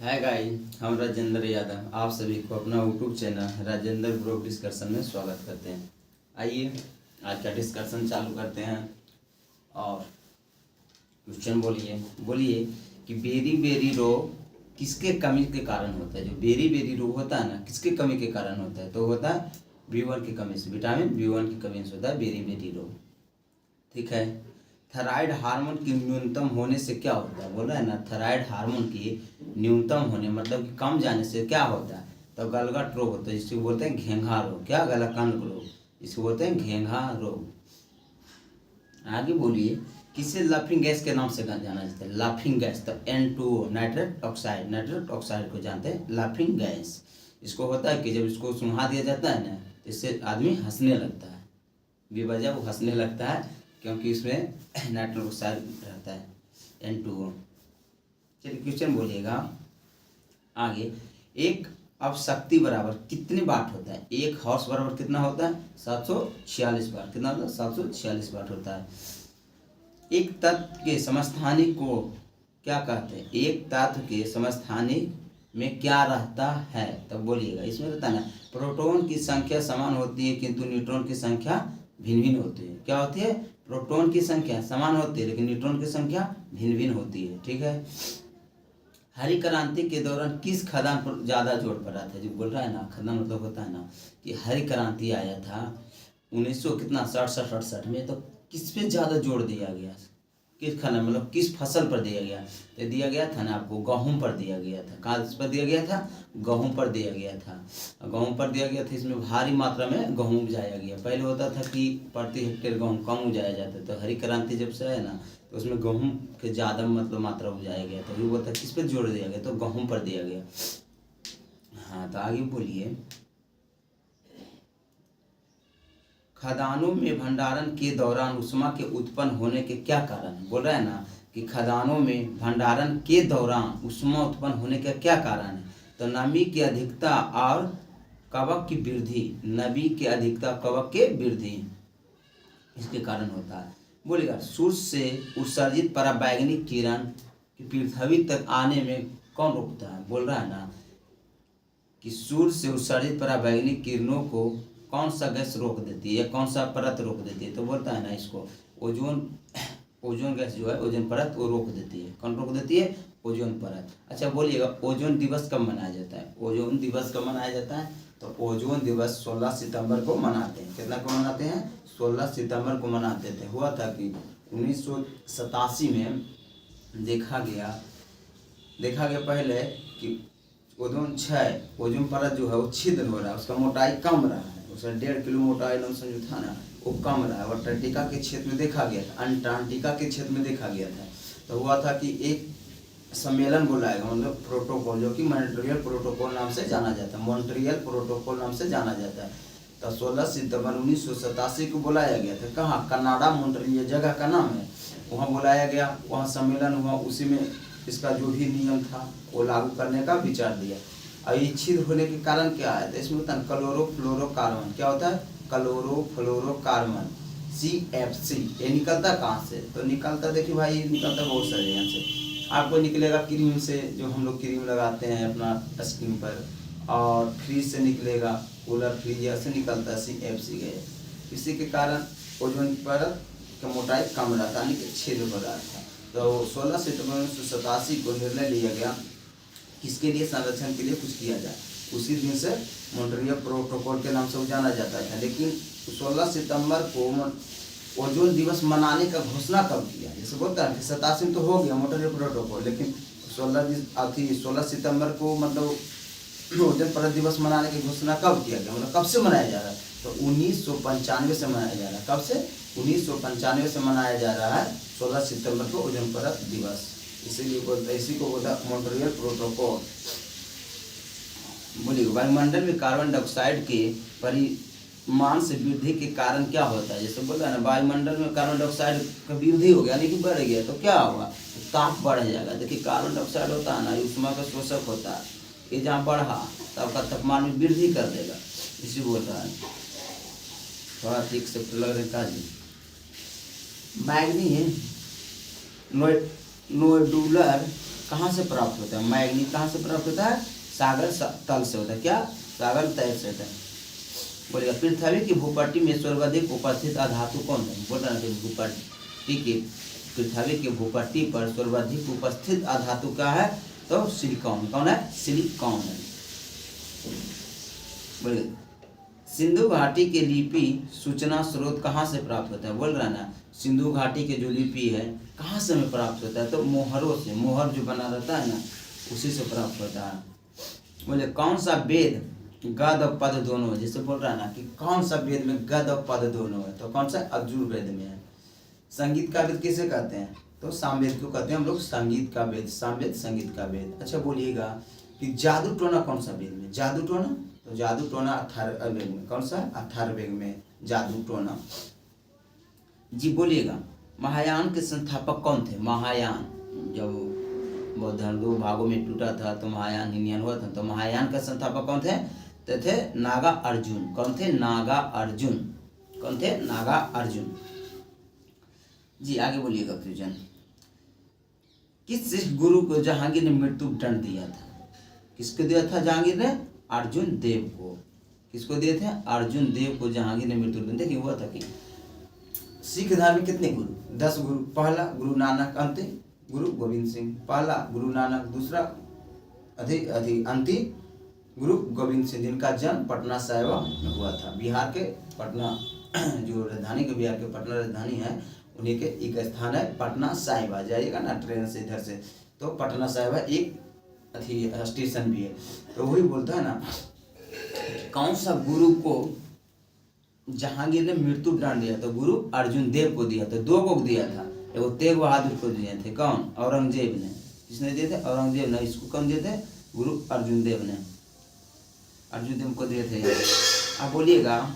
Hi guys, हम राजेंद्र यादव आप सभी को अपना YouTube channel Rajendra blog discussion में स्वागत करते हैं। आइए आज का डिस्कशन चालू करते हैं। और क्वेश्चन बोलिए कि बेरी बेरी रोग किसके कमी के कारण होता है। जो बेरी बेरी रोग होता है ना, किसके कमी के कारण होता है? तो होता है B1 की कमी से, विटामिन B1 की कमी से होता है बेरी बेरी रोग। ठीक है। थायराइड हार्मोन की न्यूनतम होने से क्या होता है? बोल रहा है ना, थायराइड हार्मोन की न्यूनतम होने मतलब कि कम जाने से क्या होता है? तो गलगट रोग होता है, जिसको बोलते हैं घेंघा रोग। क्या? गलकंड रोग, इसको बोलते हैं घेंघा रोग। आगे बोलिए, किसे लाफिंग गैस के नाम से जाना जाता है? लाफिंग गैस तो N2O नाइट्रेट ऑक्साइड को जानते हैं लाफिंग गैस। इसको होता है कि जब इसको सुंघा दिया जाता है ना, तो इससे आदमी हंसने लगता है, बेवजह वो हंसने लगता है, क्योंकि इसमें नाइट्रोजन ऑक्साइड रहता है N2O। चलिए क्वेश्चन बोलिएगा आगे। एक अपशक्ति बराबर कितने वाट होता है? एक हॉर्स बराबर कितना होता है? 746 वाट। कितना होता है? 746 वाट होता है। एक तत्व के समस्थानिक को क्या कहते हैं? एक तत्व के समस्थानिक में क्या रहता है? तब बोलिएगा। इसमें बताना, प्रोटॉन की संख्या समान होती है किंतु न्यूट्रॉन की संख्या भिन्न भिन्न होती है। क्या होती है? प्रोटॉन की संख्या समान होती है लेकिन न्यूट्रॉन की संख्या भिन्न भिन्न होती है। ठीक है। हरी क्रांति के दौरान किस खदान पर ज्यादा जोर पड़ा था? जो बोल रहा है ना, खदान मतलब होता है ना कि हरी क्रांति आया था 1900 कितना 67 में, तो किस पे ज्यादा जोर दिया गया? किस खाना मतलब किस फसल पर दिया गया? तो दिया गया था ना आपको, गेहूं पर दिया गया था। कहाँ पर दिया गया था? गेहूं पर दिया गया था। गेहूं पर दिया गया था। इसमें भारी मात्रा में गेहूं उपजाया गया। पहले होता था कि प्रति हेक्टेयर गेहूं कम उपजाया जाता, तो हरी क्रांति जब से है ना, तो उसमें गेहूं के ज़्यादा मतलब मात्रा उपजाया गया। तो ये बोलता किस पर जोर दिया गया? तो गेहूं पर दिया गया। हाँ, तो आगे बोलिए, खदानों में भंडारण के दौरान उष्मा के उत्पन्न होने के क्या कारण है? बोल रहा है ना कि खदानों में भंडारण के दौरान उष्मा उत्पन्न होने का क्या कारण है? तो नमी की अधिकता और कवक की वृद्धि। नमी की अधिकता, कवक के वृद्धि, इसके कारण होता है। बोलेगा, सूर्य से उत्सर्जित पराबैंगनी किरण की पृथ्वी तक आने में कौन रोकता है? बोल रहा है ना कि सूर्य से उत्सर्जित पराबैंगनी किरणों को कौन सा गैस रोक देती है, कौन सा परत रोक देती है? तो बोलता है ना, इसको ओजोन गैस जो है, ओजोन परत वो रोक देती है। कौन रोक देती है? ओजोन परत। अच्छा बोलिएगा, ओजोन दिवस कब मनाया जाता है? ओजोन दिवस कब मनाया जाता है? तो ओजोन दिवस 16 सितंबर को मनाते हैं। कितना को मनाते हैं? 16 सितंबर को मनाते थे। हुआ था कि 1987 में देखा गया पहले कि ओजोन परत जो है वो छिद्र हो रहा है, उसका मोटाई कम रहा है, उसका 1.5 किलो मोटाई जो था ना वो कम रहा है। और अंटार्कटिका के क्षेत्र में देखा गया था, अंटार्कटिका के क्षेत्र में देखा गया था। तो हुआ था कि एक सम्मेलन बुलाएगा, मतलब प्रोटोकॉल, जो कि मॉन्ट्रियल प्रोटोकॉल नाम से जाना जाता है। मॉन्ट्रियल प्रोटोकॉल नाम से जाना जाता है। तो 16 सितंबर 1987 को बुलाया गया था। कहाँ? कनाडा, मॉन्ट्रियल जगह का नाम है। वहाँ बुलाया गया, वहाँ सम्मेलन हुआ, उसी में इसका जो भी नियम था वो लागू करने का विचार दिया। अब ये छिद्र होने के कारण क्या है? तो इसमें होता है क्लोरोफ्लोरोकार्बन। क्या होता है? Chlorofluorocarbon, CFC। ये निकलता कहाँ से? तो निकलता, देखिए भाई, निकलता बहुत सारे यहाँ से। आपको निकलेगा क्रीम से, जो हम लोग क्रीम लगाते हैं अपना स्किन पर, और फ्रीज से निकलेगा, कूलर फ्रीज से निकलता है CFC गैस। इसी के कारण ओजोन परत का मोटाई कम रहता है, यानी छिद्र हो रहा था। तो 16 सितंबर 1987 को निर्णय लिया गया किसके लिए? संरक्षण के लिए कुछ किया जाए। उसी दिन से मॉन्ट्रियल प्रोटोकॉल के नाम से जाना जाता था। लेकिन 16 सितंबर को ओजोन दिवस मनाने का घोषणा कब किया? जैसे बोलता है कि 87 में तो हो गया मॉन्ट्रियल प्रोटोकॉल, लेकिन 16 सितंबर को मतलब ओजोन परत दिवस मनाने की घोषणा कब किया गया? मतलब कब से मनाया जा रहा है? तो 1995 से मनाया जा रहा है। कब से? 1995 से मनाया जा रहा है 16 सितंबर को ओजोन परत दिवस। इसीलिए बोलता है, इसी को बोलता है मॉन्ट्रियल प्रोटोकॉल। बोलिए, वायुमंडल में कार्बन डाइऑक्साइड के परिमाण से वृद्धि के कारण क्या होता है? जैसे बोल रहा है ना, वायुमंडल में कार्बन डाइऑक्साइड का वृद्धि हो गया, यानी कि बढ़ गया, तो क्या होगा? तो ताप बढ़ जाएगा। देखिए, कार्बन डाइऑक्साइड होता है ना, ऊष्मा का शोषक होता है। ये जहाँ बढ़ा तो आपका तापमान में वृद्धि कर देगा, इसी बोल रहा है। थोड़ा ठीक से लग रहा है। मैग्नी नोडुलर कहाँ से प्राप्त होता है? मैग्नीज कहाँ से प्राप्त होता है? सागर तल से होता है। क्या? सागर तल से होता है। बोलेगा पृथ्वी की भूपट्टी में सर्वाधिक उपस्थित अधातु कौन है? बोल रहा है पृथ्वी के भूपट्टी पर सर्वाधिक उपस्थित अधातु क्या है? तो सिलिकॉन। कौन है? सिलिकॉन है। बोलिए सिंधु घाटी के लिपि सूचना स्रोत कहाँ से प्राप्त होता है? बोल रहा है ना, सिंधु घाटी के जो लिपि है कहाँ से में प्राप्त होता है? तो मोहरों से। मोहर जो बना रहता है ना, उसी से प्राप्त होता है। बोले कौन सा वेद गद और पद दोनों है? जैसे बोल रहा है ना कि कौन सा वेद में गद और पद दोनों है? तो कौन सा? यजुर्वेद में है। संगीत का वेद किसे कहते हैं? तो सामवेद को कहते हैं हम लोग संगीत का वेद। सामवेद संगीत का वेद। अच्छा बोलिएगा कि जादू टोना कौन सा वेद में? जादू टोना, तो जादू टोना अथर्ववेद में। कौन सा? अथर्ववेद में जादू टोना। जी बोलिएगा महायान के संस्थापक कौन थे? महायान जब बौद्ध धर्म दो भागों में टूटा था तो महायान हिनयान हुआ था, तो महायान का संस्थापक कौन थे? तो थे नागा अर्जुन। कौन थे? नागा अर्जुन। कौन थे? नागा अर्जुन। जी आगे बोलिएगा फ्यूजन। किस सिख गुरु को जहांगीर ने मृत्यु दंड दिया था? किसको दिया था जहांगीर ने? अर्जुन देव को। किसको दिए थे? अर्जुन देव को जहांगीर ने मृत्यु दंड। देखिए हुआ था कि सिख धर्म में कितने गुरु? 10 गुरु। पहला गुरु नानक, अंतिम गुरु गोविंद सिंह। पहला गुरु नानक, दूसरा अंतिम गुरु गोविंद सिंह, जिनका जन्म पटना साहिब में हुआ था। बिहार के पटना जो राजधानी के बिहार के पटना राजधानी है, उन्हीं के एक स्थान है पटना साहिब। आ जाइएगा ना ट्रेन से इधर से, तो पटना साहिब एक स्टेशन भी है। तो वही बोलता है ना कौन सा गुरु को जहांगीर ने मृत्यु दंड दिया? तो गुरु अर्जुन देव को दिया था। 2 को दिया था, एगो तेग बहादुर को दिए थे। कौन? औरंगजेब ने। किसने दिए थे? औरंगजेब ने। इसको कौन दिए थे? गुरु अर्जुन देव ने। अर्जुन देव को दिए थे। अब बोलिएगा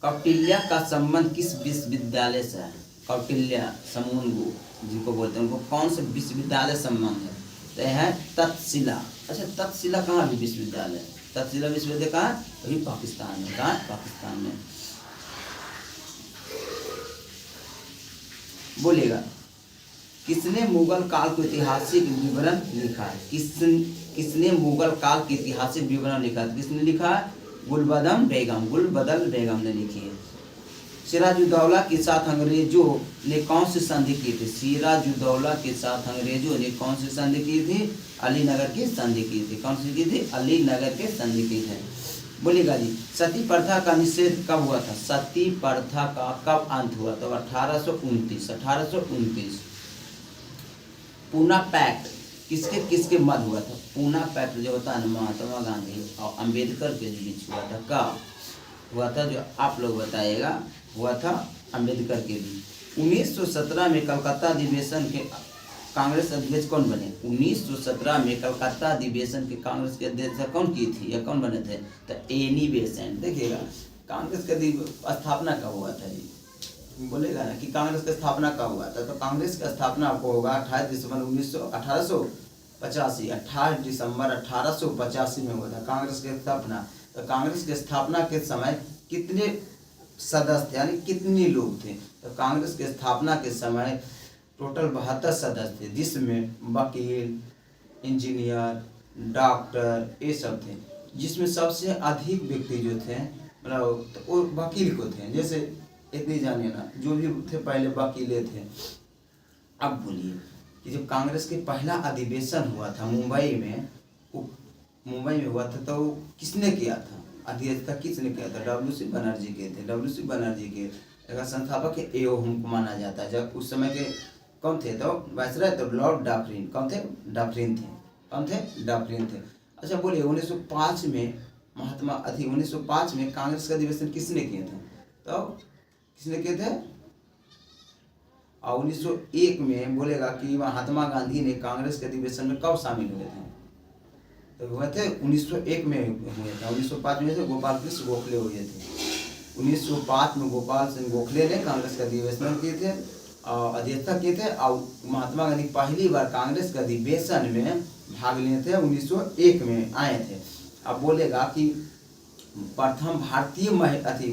कौटिल्य का संबंध किस विश्वविद्यालय से है? कौटिल्य समूंगु जिनको बोलते हैं, उनको कौन से विश्वविद्यालय संबंध है? तो यह है तक्षशिला। अच्छा तक्षशिला कहाँ भी विश्वविद्यालय? तक्षशिला विश्वविद्यालय कहाँ है? अभी पाकिस्तान में। कहाँ? पाकिस्तान में। बोलिएगा किसने मुगल काल को ऐतिहासिक विवरण लिखा है? किसने मुगल काल के ऐतिहासिक विवरण लिखा है? किसने लिखा है? गुलबदन बेगम ने लिखी है। सिराजुद्दौला के साथ अंग्रेजों ने कौन सी संधि की थी? सिराजुद्दौला के साथ अंग्रेजों ने कौन सी संधि की थी? अलीनगर की संधि की थी। कौन सी की थी? अलीनगर के संधि की थी। बोलिएगा जी सती प्रथा का निषेध कब हुआ था? सती प्रथा का कब अंत हुआ? तो 1829। पूना पैक्ट किसके किसके मध्य हुआ था? पूना पैक्ट जो होता है ना, महात्मा गांधी और अंबेडकर के बीच हुआ था। कब हुआ था? जो आप लोग बताइएगा। हुआ था अंबेडकर के बीच। 1917 में कलकत्ता अधिवेशन के कांग्रेस अध्यक्ष कौन बने? 1917 में कलकत्ता अधिवेशन के कांग्रेस के अध्यक्ष कौन की थी या कौन बने थे? तो एनी बेसेंट। देखिएगा कांग्रेस की स्थापना कब हुआ था? जी बोलेगा ना कि कांग्रेस की स्थापना कब हुआ था? तो कांग्रेस की स्थापना आपको होगा 28 दिसंबर 1885। 28 दिसंबर 1885 में हुआ था कांग्रेस की स्थापना। तो कांग्रेस की स्थापना के समय कितने सदस्य यानी कितने लोग थे? तो कांग्रेस की स्थापना के समय टोटल 72 सदस्य थे, जिसमें वकील, इंजीनियर, डॉक्टर ये सब थे। जिसमें सबसे अधिक व्यक्ति जो थे मतलब तो वो वकील को थे। जैसे इतनी जानिए ना, जो भी थे पहले वकीले थे। अब बोलिए कि जब कांग्रेस के पहला अधिवेशन हुआ था मुंबई में, मुंबई में हुआ था, तो किसने किया था? अध्यक्षता किसने किया था? डब्ल्यू.सी. बनर्जी के थे। डब्ल्यू.सी. बनर्जी के संस्थापक एओ हमको माना जाता है। जब उस समय के कौन थे? तो वायसराय तो लॉर्ड डाफरिन। कौन थे? डाफरिन थे। कौन थे? डाफरिन थे। अच्छा बोलिए 1905 में 1905 में कांग्रेस का अधिवेशन किसने किए थे? तो किसने किए थे? और 1901 में बोलेगा कि महात्मा गांधी ने कांग्रेस के अधिवेशन में कब शामिल हुए थे? तो हुए थे 1901 में हुए थे। 1905 में गोपाल कृष्ण गोखले हुए थे। 1905 में गोपाल सिंह गोखले ने कांग्रेस का अधिवेशन किए थे और अध्यक्षता किए थे। और महात्मा गांधी पहली बार कांग्रेस के अधिवेशन में भाग लिए थे 1901 में आए थे। अब बोलेगा कि प्रथम भारतीय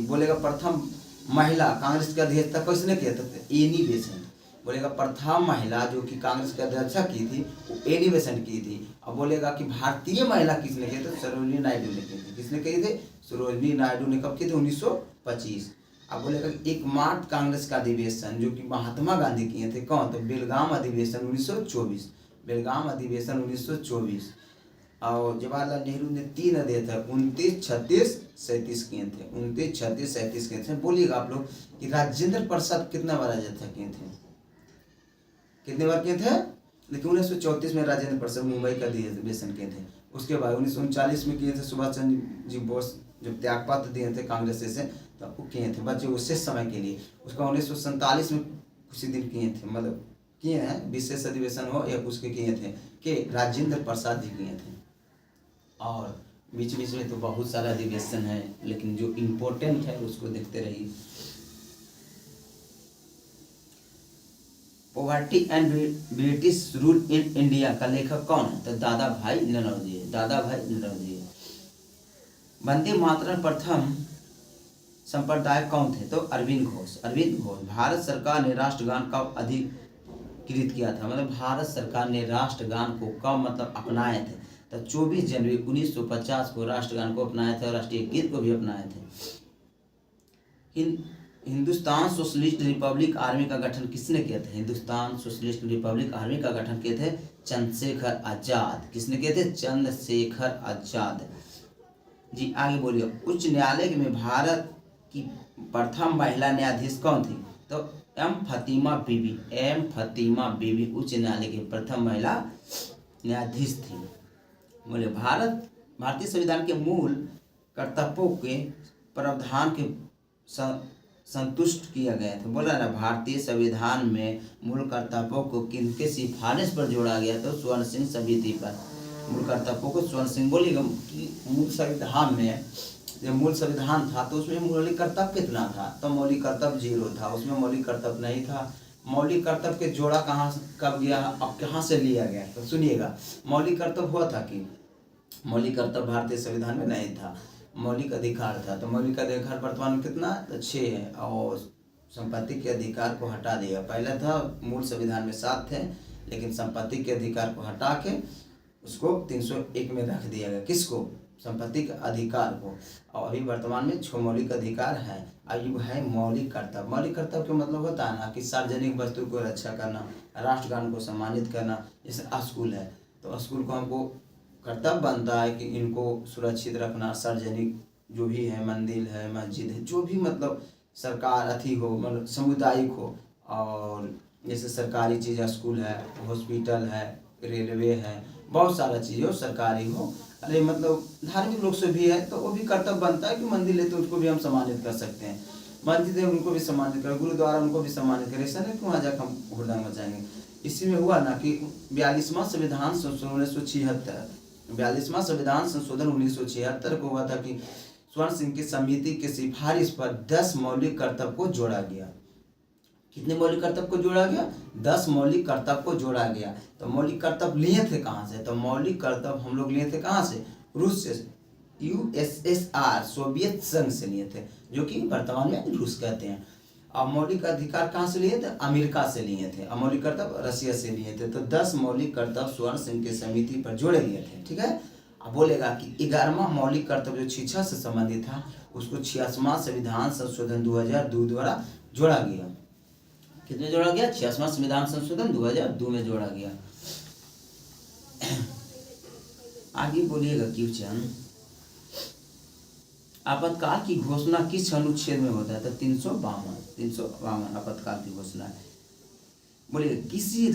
बोलेगा प्रथम महिला कांग्रेस के अध्यक्षता किसने किया था? Annie Besant. बोलेगा प्रथम महिला जो कि कांग्रेस की अध्यक्षा की थी वो एनी बेसेंट की थी। अब बोलेगा कि भारतीय महिला किसने की थी, सरोजिनी नायडू ने की थी। किसने कही थी, सरोजिनी नायडू ने कब की थी, 1925। अब बोलेगा एकमात्र कांग्रेस का अधिवेशन जो कि महात्मा गांधी किए थे, कौन, तो बेलगाम अधिवेशन 1924, बेलगाम अधिवेशन 1924। और जवाहरलाल नेहरू ने 3 दिए थे, 29, 36, 37 किए थे, 29, 36, 37 किए थे। बोलिएगा आप लोग कि राजेंद्र प्रसाद कितना बार अध्यक्षा किए थे, कितने बार किए थे, लेकिन 1934 में राजेंद्र प्रसाद मुंबई का अधिवेशन किए थे। उसके बाद 1939 में किए थे सुभाष चंद्र जी बोस, जब त्यागपत्र दिए थे कांग्रेस से तब वो किए थे बच्चे उस समय के लिए। उसका 1947 में कुछ ही दिन किए थे, मतलब किए हैं, विशेष अधिवेशन हो या कुछ के किए थे, कि राजेंद्र प्रसाद जी किए थे। और बीच बीच में तो बहुत सारा अधिवेशन है, लेकिन जो इम्पोर्टेंट है उसको देखते रहिए। Poverty and British rule in India का लेखक कौन है, तो दादा भाई नौरोजी है, दादा भाई नौरोजी है। वंदे मातरम प्रथम संप्रदाय कौन थे, तो अरविंद घोष, अरविंद घोष। भारत सरकार ने राष्ट्रगान कब अधिकृत किया था, मतलब भारत सरकार ने राष्ट्रगान को कब मतलब अपनाए थे, तो 24 जनवरी 1950 को राष्ट्रगान को अपनाए थे और राष्ट्रीय गीत को भी अपनाए थे। हिंदुस्तान सोशलिस्ट रिपब्लिक आर्मी का गठन किसने किया था, हिंदुस्तान सोशलिस्ट रिपब्लिक आर्मी का गठन किए थे चंद्रशेखर आजाद। किसने किए थे, चंद्रशेखर आजाद जी। आगे बोलिए, उच्च न्यायालय में भारत की प्रथम महिला न्यायाधीश कौन थी, तो एम फतीमा बीबी, एम फतीमा बीबी उच्च न्यायालय की प्रथम महिला न्यायाधीश थी। बोले भारतीय संविधान के मूल कर्तव्यों के प्रावधान के संतुष्ट किया गया था। बोला ना, भारतीय संविधान में मूल कर्तव्यों को किनके सिफारिश पर जोड़ा गया, तो स्वर्ण सिंह समिति पर। मूल कर्तव्यों को स्वर्ण सिंह, बोलिएगा कि मूल संविधान में, जब मूल संविधान था तो उसमें मौलिक कर्तव्य कितना था, तो मौलिक कर्तव्य 0 था, उसमें मौलिक कर्तव्य नहीं था। मौलिक कर्तव्य के जोड़ा कहाँ कब गया, अब कहाँ से लिया गया, तो सुनिएगा। मौलिक कर्तव्य हुआ था कि मौलिक कर्तव्य भारतीय संविधान में नहीं था, मौलिक अधिकार था। तो मौलिक अधिकार वर्तमान में कितना, तो 6 है, और संपत्ति के अधिकार को हटा दिया। पहले था मूल संविधान में 7 थे, लेकिन संपत्ति के अधिकार को हटा के उसको 301 में रख दिया गया। किसको, संपत्ति के अधिकार को। और अभी वर्तमान में 6 मौलिक अधिकार है। अब है मौलिक कर्तव्य। मौलिक कर्तव्य का मतलब होता है ना कि सार्वजनिक वस्तु को रक्षा करना, राष्ट्रगान को सम्मानित करना। जैसे स्कूल है तो स्कूल को हमको कर्तव्य बनता है कि इनको सुरक्षित रखना, सार्वजनिक जो भी है, मंदिर है, मस्जिद है, जो भी मतलब सरकार अथी हो, मतलब सामुदायिक हो। और जैसे सरकारी चीज़, स्कूल है, हॉस्पिटल है, रेलवे है, बहुत सारा चीज़ हो सरकारी हो। अरे मतलब धार्मिक लोग से भी है तो वो भी कर्तव्य बनता है कि मंदिर है तो उसको भी हम सम्मानित कर सकते हैं, मस्जिद है उनको भी सम्मानित करें, गुरुद्वारा उनको भी सम्मानित करें। ऐसा नहीं कि वहाँ जाकर हम हुड़दंग मचाएंगे। इसी में हुआ ना कि 42वां संविधान संशोधन 1976, 42वां संविधान संशोधन 1976 को हुआ था कि स्वर्ण सिंह की समिति की सिफारिश पर 10 मौलिक कर्तव्य को जोड़ा गया। कितने मौलिक कर्तव्य को जोड़ा गया, 10 मौलिक कर्तव्य को जोड़ा गया। तो मौलिक कर्तव्य लिए थे कहाँ से, तो मौलिक कर्तव्य हम लोग लिए थे कहाँ से, रूस से, यूएसएसआर, सोवियत संघ से लिए थे, जो कि वर्तमान में रूस कहते हैं। और मौलिक अधिकार कहाँ से लिए थे, अमेरिका से लिए थे। और मौलिक कर्तव्य रसिया से लिए थे। तो 10 मौलिक कर्तव्य स्वर्ण सिंह की समिति पर जोड़े गए थे। ठीक है। अब बोलेगा कि 11वां मौलिक कर्तव्य जो शिक्षा से संबंधित था उसको 86वां संविधान संशोधन 2002 द्वारा जोड़ा गया। कितने जोड़ा गया, 86वां संविधान संशोधन 2002 में जोड़ा गया। आगे बोलिएगा क्वेश्चन, आपातकाल की घोषणा किस अनुच्छेद में होता है, तो 352 आपातकाल की घोषणा है। बोलिए किसी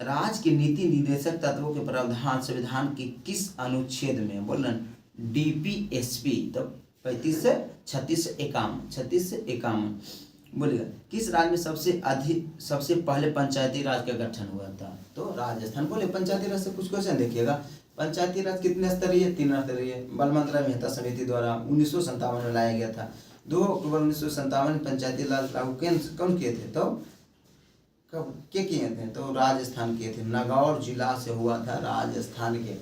राज्य के नीति निर्देशक तत्वों के प्रावधान संविधान के किस अनुच्छेद में, बोलना डीपीएसपी, तो 35 से 36 से 51 बोलिएगा किस राज्य में सबसे पहले पंचायती राज का गठन हुआ था, तो राजस्थान। बोले पंचायती राज से कुछ क्वेश्चन देखिएगा। पंचायती राज कितने स्तरीय, 3 स्तरीय, बलवंतराय मेहता समिति द्वारा 1957 में लाया गया था। 2 अक्टूबर 1957 में पंचायती राज लागू कौन किए थे, तो कब के किए थे, तो राजस्थान किए थे। नागौर जिला से हुआ था राजस्थान के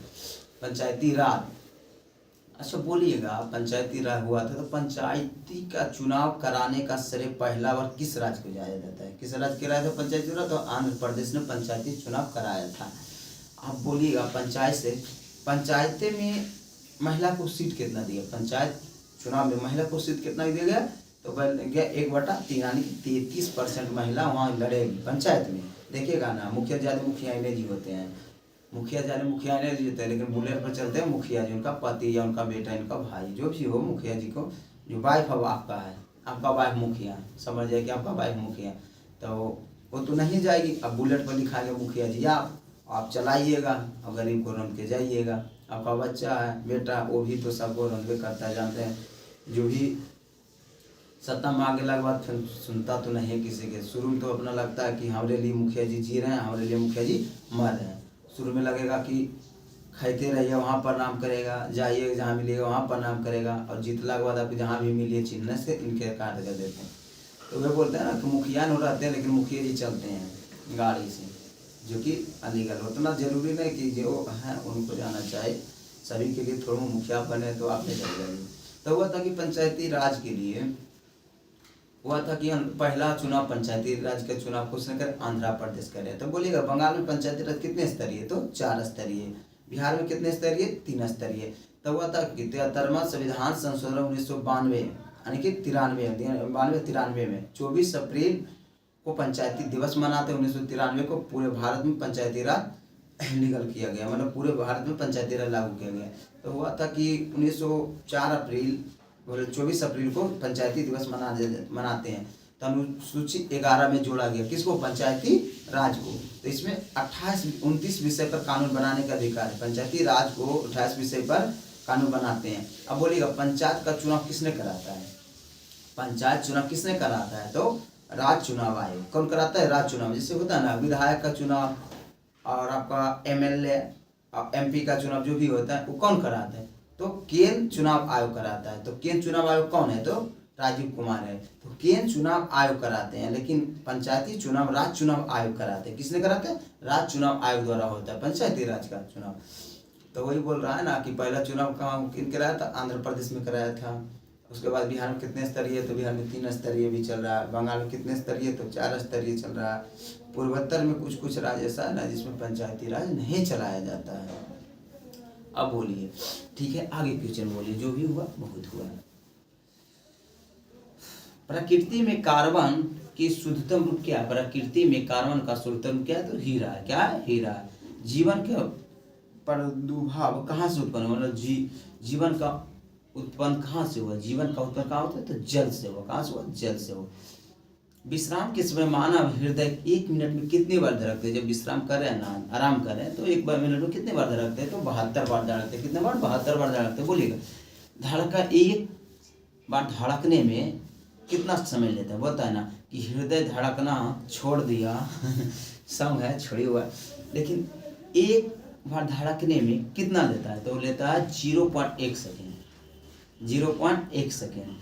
पंचायती राज। अच्छा बोलिएगा, पंचायती राज हुआ था तो पंचायती का चुनाव कराने का श्रेय पहला बार किस राज्य को जाया जाता है? किस राज्य के राज्य पंचायती चुनाव? तो आंध्र प्रदेश ने पंचायती चुनाव कराया था। आप बोलिएगा पंचायत से, पंचायती में महिला को सीट कितना दिया? पंचायत चुनाव में महिला को सीट कितना दिया गया? तो बन गया 1/3, यानी कि 33% महिला वहाँ लड़ेगी पंचायत में। देखिएगा ना, मुखिया ज़्यादा मुखिया जी होते हैं, मुखिया ज़्यादा मुखिया नहीं जीते हैं, लेकिन बुलेट पर चलते हैं मुखिया जी, उनका पति या उनका बेटा, इनका भाई, जो भी हो, मुखिया जी को जो वाइफ अब आपका है, आपका वाइफ मुखिया, समझ जाए कि आपका वाइफ मुखिया, तो वो तो नहीं जाएगी। अब बुलेट पर लिखाएंगे मुखिया जी आप चलाइएगा और गरीब को रन के जाइएगा। आपका बच्चा है, बेटा, वो भी तो सबको रनवे करता है, जानते हैं। जो भी सत्ता में आगे लगे बाद फिर सुनता तो नहीं है किसी के। शुरू में तो अपना लगता है कि हमारे लिए मुखिया जी जी रहे हैं, हमारे लिए मुखिया जी मर रहे हैं। शुरू में लगेगा कि खाते रहिए, वहाँ प्रणाम करेगा, जाइए जहाँ मिलेगा वहाँ प्रणाम करेगा, और जीतला के बाद आपको जहाँ भी मिलिए चिन्ह से इनके काट कर देते हैं। तो वे बोलते हैं ना कि मुखिया नहीं रहते हैं, लेकिन मुखिया जी चलते हैं गाड़ी से, जो कि अलीगढ़ उतना जरूरी नहीं कि जो है उनको जाना चाहिए, सभी के लिए थोड़ा मुखिया बने तो आप नहीं चल जाइए। तो हुआ था कि पंचायती राज के लिए हुआ था कि पहला चुनाव पंचायती राज का चुनाव किसने करे? आंध्र प्रदेश करे। तो बोलिएगा बंगाल में पंचायती राज कितने स्तरीय? तो 4 स्तरीय। बिहार में कितने स्तरीय? 3 स्तरीय। तो हुआ था कि 73वां संविधान संशोधन 1992 यानी कि 93 में 24 अप्रैल को पंचायती दिवस मनाते हैं। 1993 को पूरे भारत में पंचायती राज लीगल किया गया, मतलब पूरे भारत में पंचायती राज लागू किया गया। तो हुआ था कि 24 अप्रैल को पंचायती दिवस मनाते हैं। तो अनुसूची 11 में जोड़ा गया किसको? पंचायती राज को। तो इसमें 29 विषय पर कानून बनाने का अधिकार है। पंचायती राज को 28 विषय पर कानून बनाते हैं। अब बोलिएगा पंचायत का चुनाव किसने कराता है? पंचायत चुनाव किसने कराता है? तो राज्य चुनाव आयोग। कौन कराता है? राज्य चुनाव। जैसे होता है ना विधायक का चुनाव और आपका एमएलए और एमपी का चुनाव जो भी होता है वो कौन कराता है? तो केंद्र चुनाव आयोग कराता है। तो केंद्र चुनाव आयोग कौन है? तो राजीव कुमार है। तो केंद्र चुनाव आयोग कराते हैं, लेकिन पंचायती चुनाव राज्य चुनाव आयोग कराते हैं। किसने कराते हैं? राज्य चुनाव आयोग द्वारा होता है पंचायती राज का चुनाव। तो वही बोल रहा है ना कि पहला चुनाव कहाँ किन कराया था? आंध्र प्रदेश में कराया था। उसके बाद बिहार में कितने स्तरीय? तो बिहार में 3 स्तरीय भी चल रहा है। बंगाल में कितने स्तरीय? तो 4 स्तरीय चल रहा है। पूर्वोत्तर में कुछ कुछ राज्य ऐसा है ना जिसमें पंचायती राज नहीं चलाया जाता है। अब बोलिए, ठीक है, आगे क्वेश्चन बोलिए। जो भी हुआ बहुत हुआ। प्रकृति में कार्बन की शुद्धतम रूप क्या है? प्रकृति में कार्बन का शुद्धतम रूप क्या है? तो हीरा है। क्या है? हीरा है। जीवन के प्रादुर्भाव कहाँ से उत्पन्न हुआ? मतलब जीवन का उत्पन्न कहाँ से हुआ? जीवन का उत्पन्न कहाँ होता है? तो जल से हुआ। कहाँ से हुआ? जल से हुआ। विश्राम के समय मानव हृदय 1 मिनट में कितनी बार धड़कते हैं? जब विश्राम कर रहे हैं ना, आराम कर रहे हैं, तो 1 मिनट में कितने बार धड़कते हैं? तो 72 बार धड़कते हैं। कितने बार? 72 बार धड़कते हैं। बोलिएगा धड़का 1 बार धड़कने में कितना समय लेता है? बोलता है ना कि हृदय धड़कना छोड़ दिया सॉन्ग है, छोड़ी हुआ, लेकिन 1 बार धड़कने में कितना लेता है? तो लेता है 0.1 सेकेंड। 0.1 सेकेंड।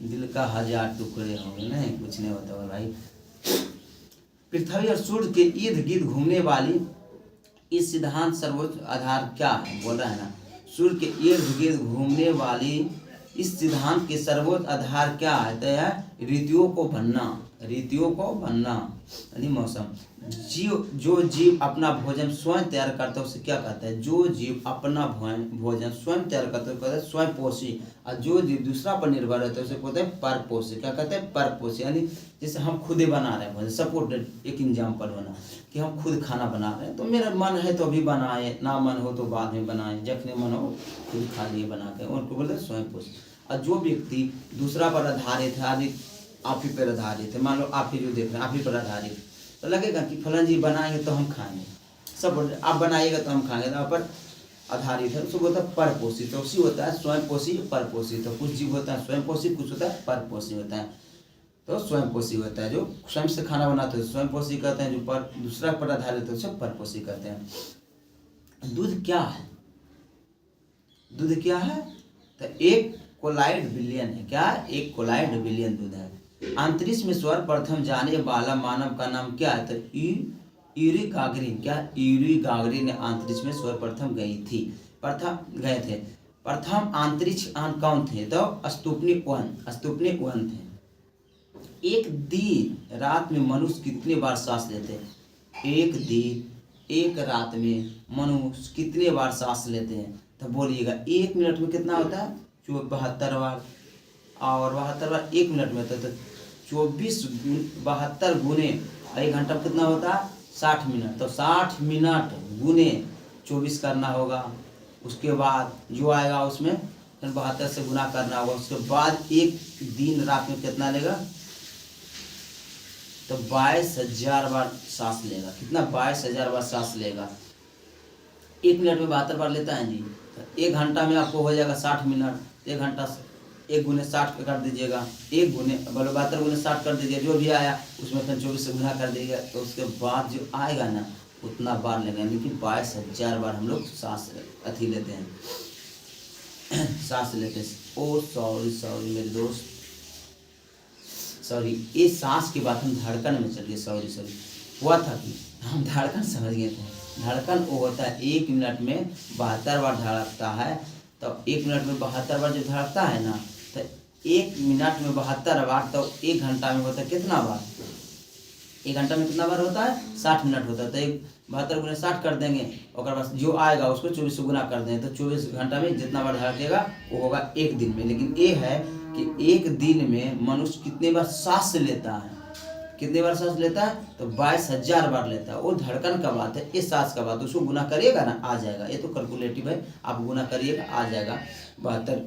दिल का 1000 टुकड़े होंगे, नहीं कुछ नहीं होता भाई। पृथ्वी और सूर्य के इर्द गिर्द घूमने वाली इस सिद्धांत सर्वोच्च आधार क्या है? बोल रहा है ना, सूर्य के इर्द गिर्द घूमने वाली इस सिद्धांत के सर्वोच्च आधार क्या है? तो है ऋतुओं को बनना। ऋतुओं को बनना यानी मौसम। जो जीव अपना भोजन स्वयं तैयार करता है उसे क्या कहता है? जो जीव अपना भोजन स्वयं तैयार करता है कहता है स्वयं पोषी। और जो जीव दूसरा पर निर्भर रहता है उसे कहते हैं परपोषी। क्या कहते हैं? परपोषी। यानी जैसे हम खुद ही बना रहे हैं भोजन, सपोर्ट एक एग्जाम्पल बना कि हम खुद खाना बना रहे हैं, तो मेरा मन है तो अभी बनाए, ना मन हो तो बाद में बनाए, जखने मन हो खुद खा लिए बना के, उनको बोलते हैं स्वयं पोषी। और जो व्यक्ति दूसरा पर आधारित है, आदि आप ही पर आधारित है, मान लो आप ही जो देख रहे हैं आप ही पर आधारित, तो लगेगा कि फलन जी बनाएंगे तो हम खाएंगे, सब आप बनाइएगा तो हम खाएंगे, तो आप पर आधारित है, उसको बोलता है परपोषी। तो उसी होता है स्वयं पोषी, परपोषी। तो कुछ जीव होता है स्वयं पोषी, कुछ होता है परपोषी होता है। तो स्वयं पोषी होता है जो स्वयं से खाना बनाते हैं स्वयं पोषी कहते हैं, जो पर दूसरा पर आधारित है उसे परपोषी कहते हैं। दूध क्या है? दूध क्या है? तो 1 कोलाइड बिलियन है। क्या? 1 कोलाइड बिलियन दूध है। अंतरिक्ष में सर्वप्रथम जाने वाला मानव का नाम क्या है? तो यूरी गागरिन। क्या? यूरी गागरिन ने अंतरिक्ष में सर्वप्रथम गए थे। प्रथम अंतरिक्ष यान कौन थे? तो स्पुतनिक 1 थे। एक दिन रात में मनुष्य कितने बार सांस लेते हैं? एक रात में मनुष्य कितने बार सांस लेते हैं? तो बोलिएगा 1 मिनट में कितना होता है? 72 बार। और 72 बार 1 मिनट में होता है, तो 72 गुने 1 घंटा में कितना होता है? 60 मिनट। तो 60 मिनट गुने 24 करना होगा। उसके बाद जो आएगा उसमें 72 से गुना करना होगा। उसके बाद एक दिन रात में कितना लेगा? तो 22,000 बार सांस लेगा। कितना? 22,000 बार सांस लेगा। 1 मिनट में 72 बार लेता है जी। तो 1 घंटा में आपको हो जाएगा 60 मिनट। 1 घंटा से 1 गुने 60 कर दीजिएगा, 1 गुने 72 गुने 60 कर दीजिए, जो भी आया उसमें फिर 24 से गुना कर दीजिएगा। तो उसके बाद जो आएगा ना उतना बार लेंगे, लेकिन 22,000 बार हम लोग सांस लेते हैं। सांस लेते हैं। ओ सॉरी मेरे दोस्त, सॉरी, ये सांस की बात हम धड़कन में चलिए। सॉरी हुआ था कि हम धड़कन समझ गए थे। धड़कन वो होता है 1 मिनट में 72 बार धड़कता है। तो 1 मिनट में 72 बार जो धड़कता है ना, तो 1 मिनट में 72 बार, तो 1 घंटा में होता है कितना बार? 1 घंटा में कितना बार होता है? 60 मिनट होता है। तो 72 गुना 60 कर देंगे, और बाद जो आएगा उसको 24 से गुना कर देंगे। तो 24 घंटा में जितना बार धड़केगा वो होगा 1 दिन में। लेकिन ये है कि 1 दिन में मनुष्य कितने बार सांस लेता है? कितने बार सांस लेता है? तो 22,000 बार लेता है। वो धड़कन का बात है, इस सांस का बात। उसको गुना करिएगा ना, आ जाएगा। ये तो कैलकुलेटिव है, आप गुना करिएगा, आ जाएगा 72।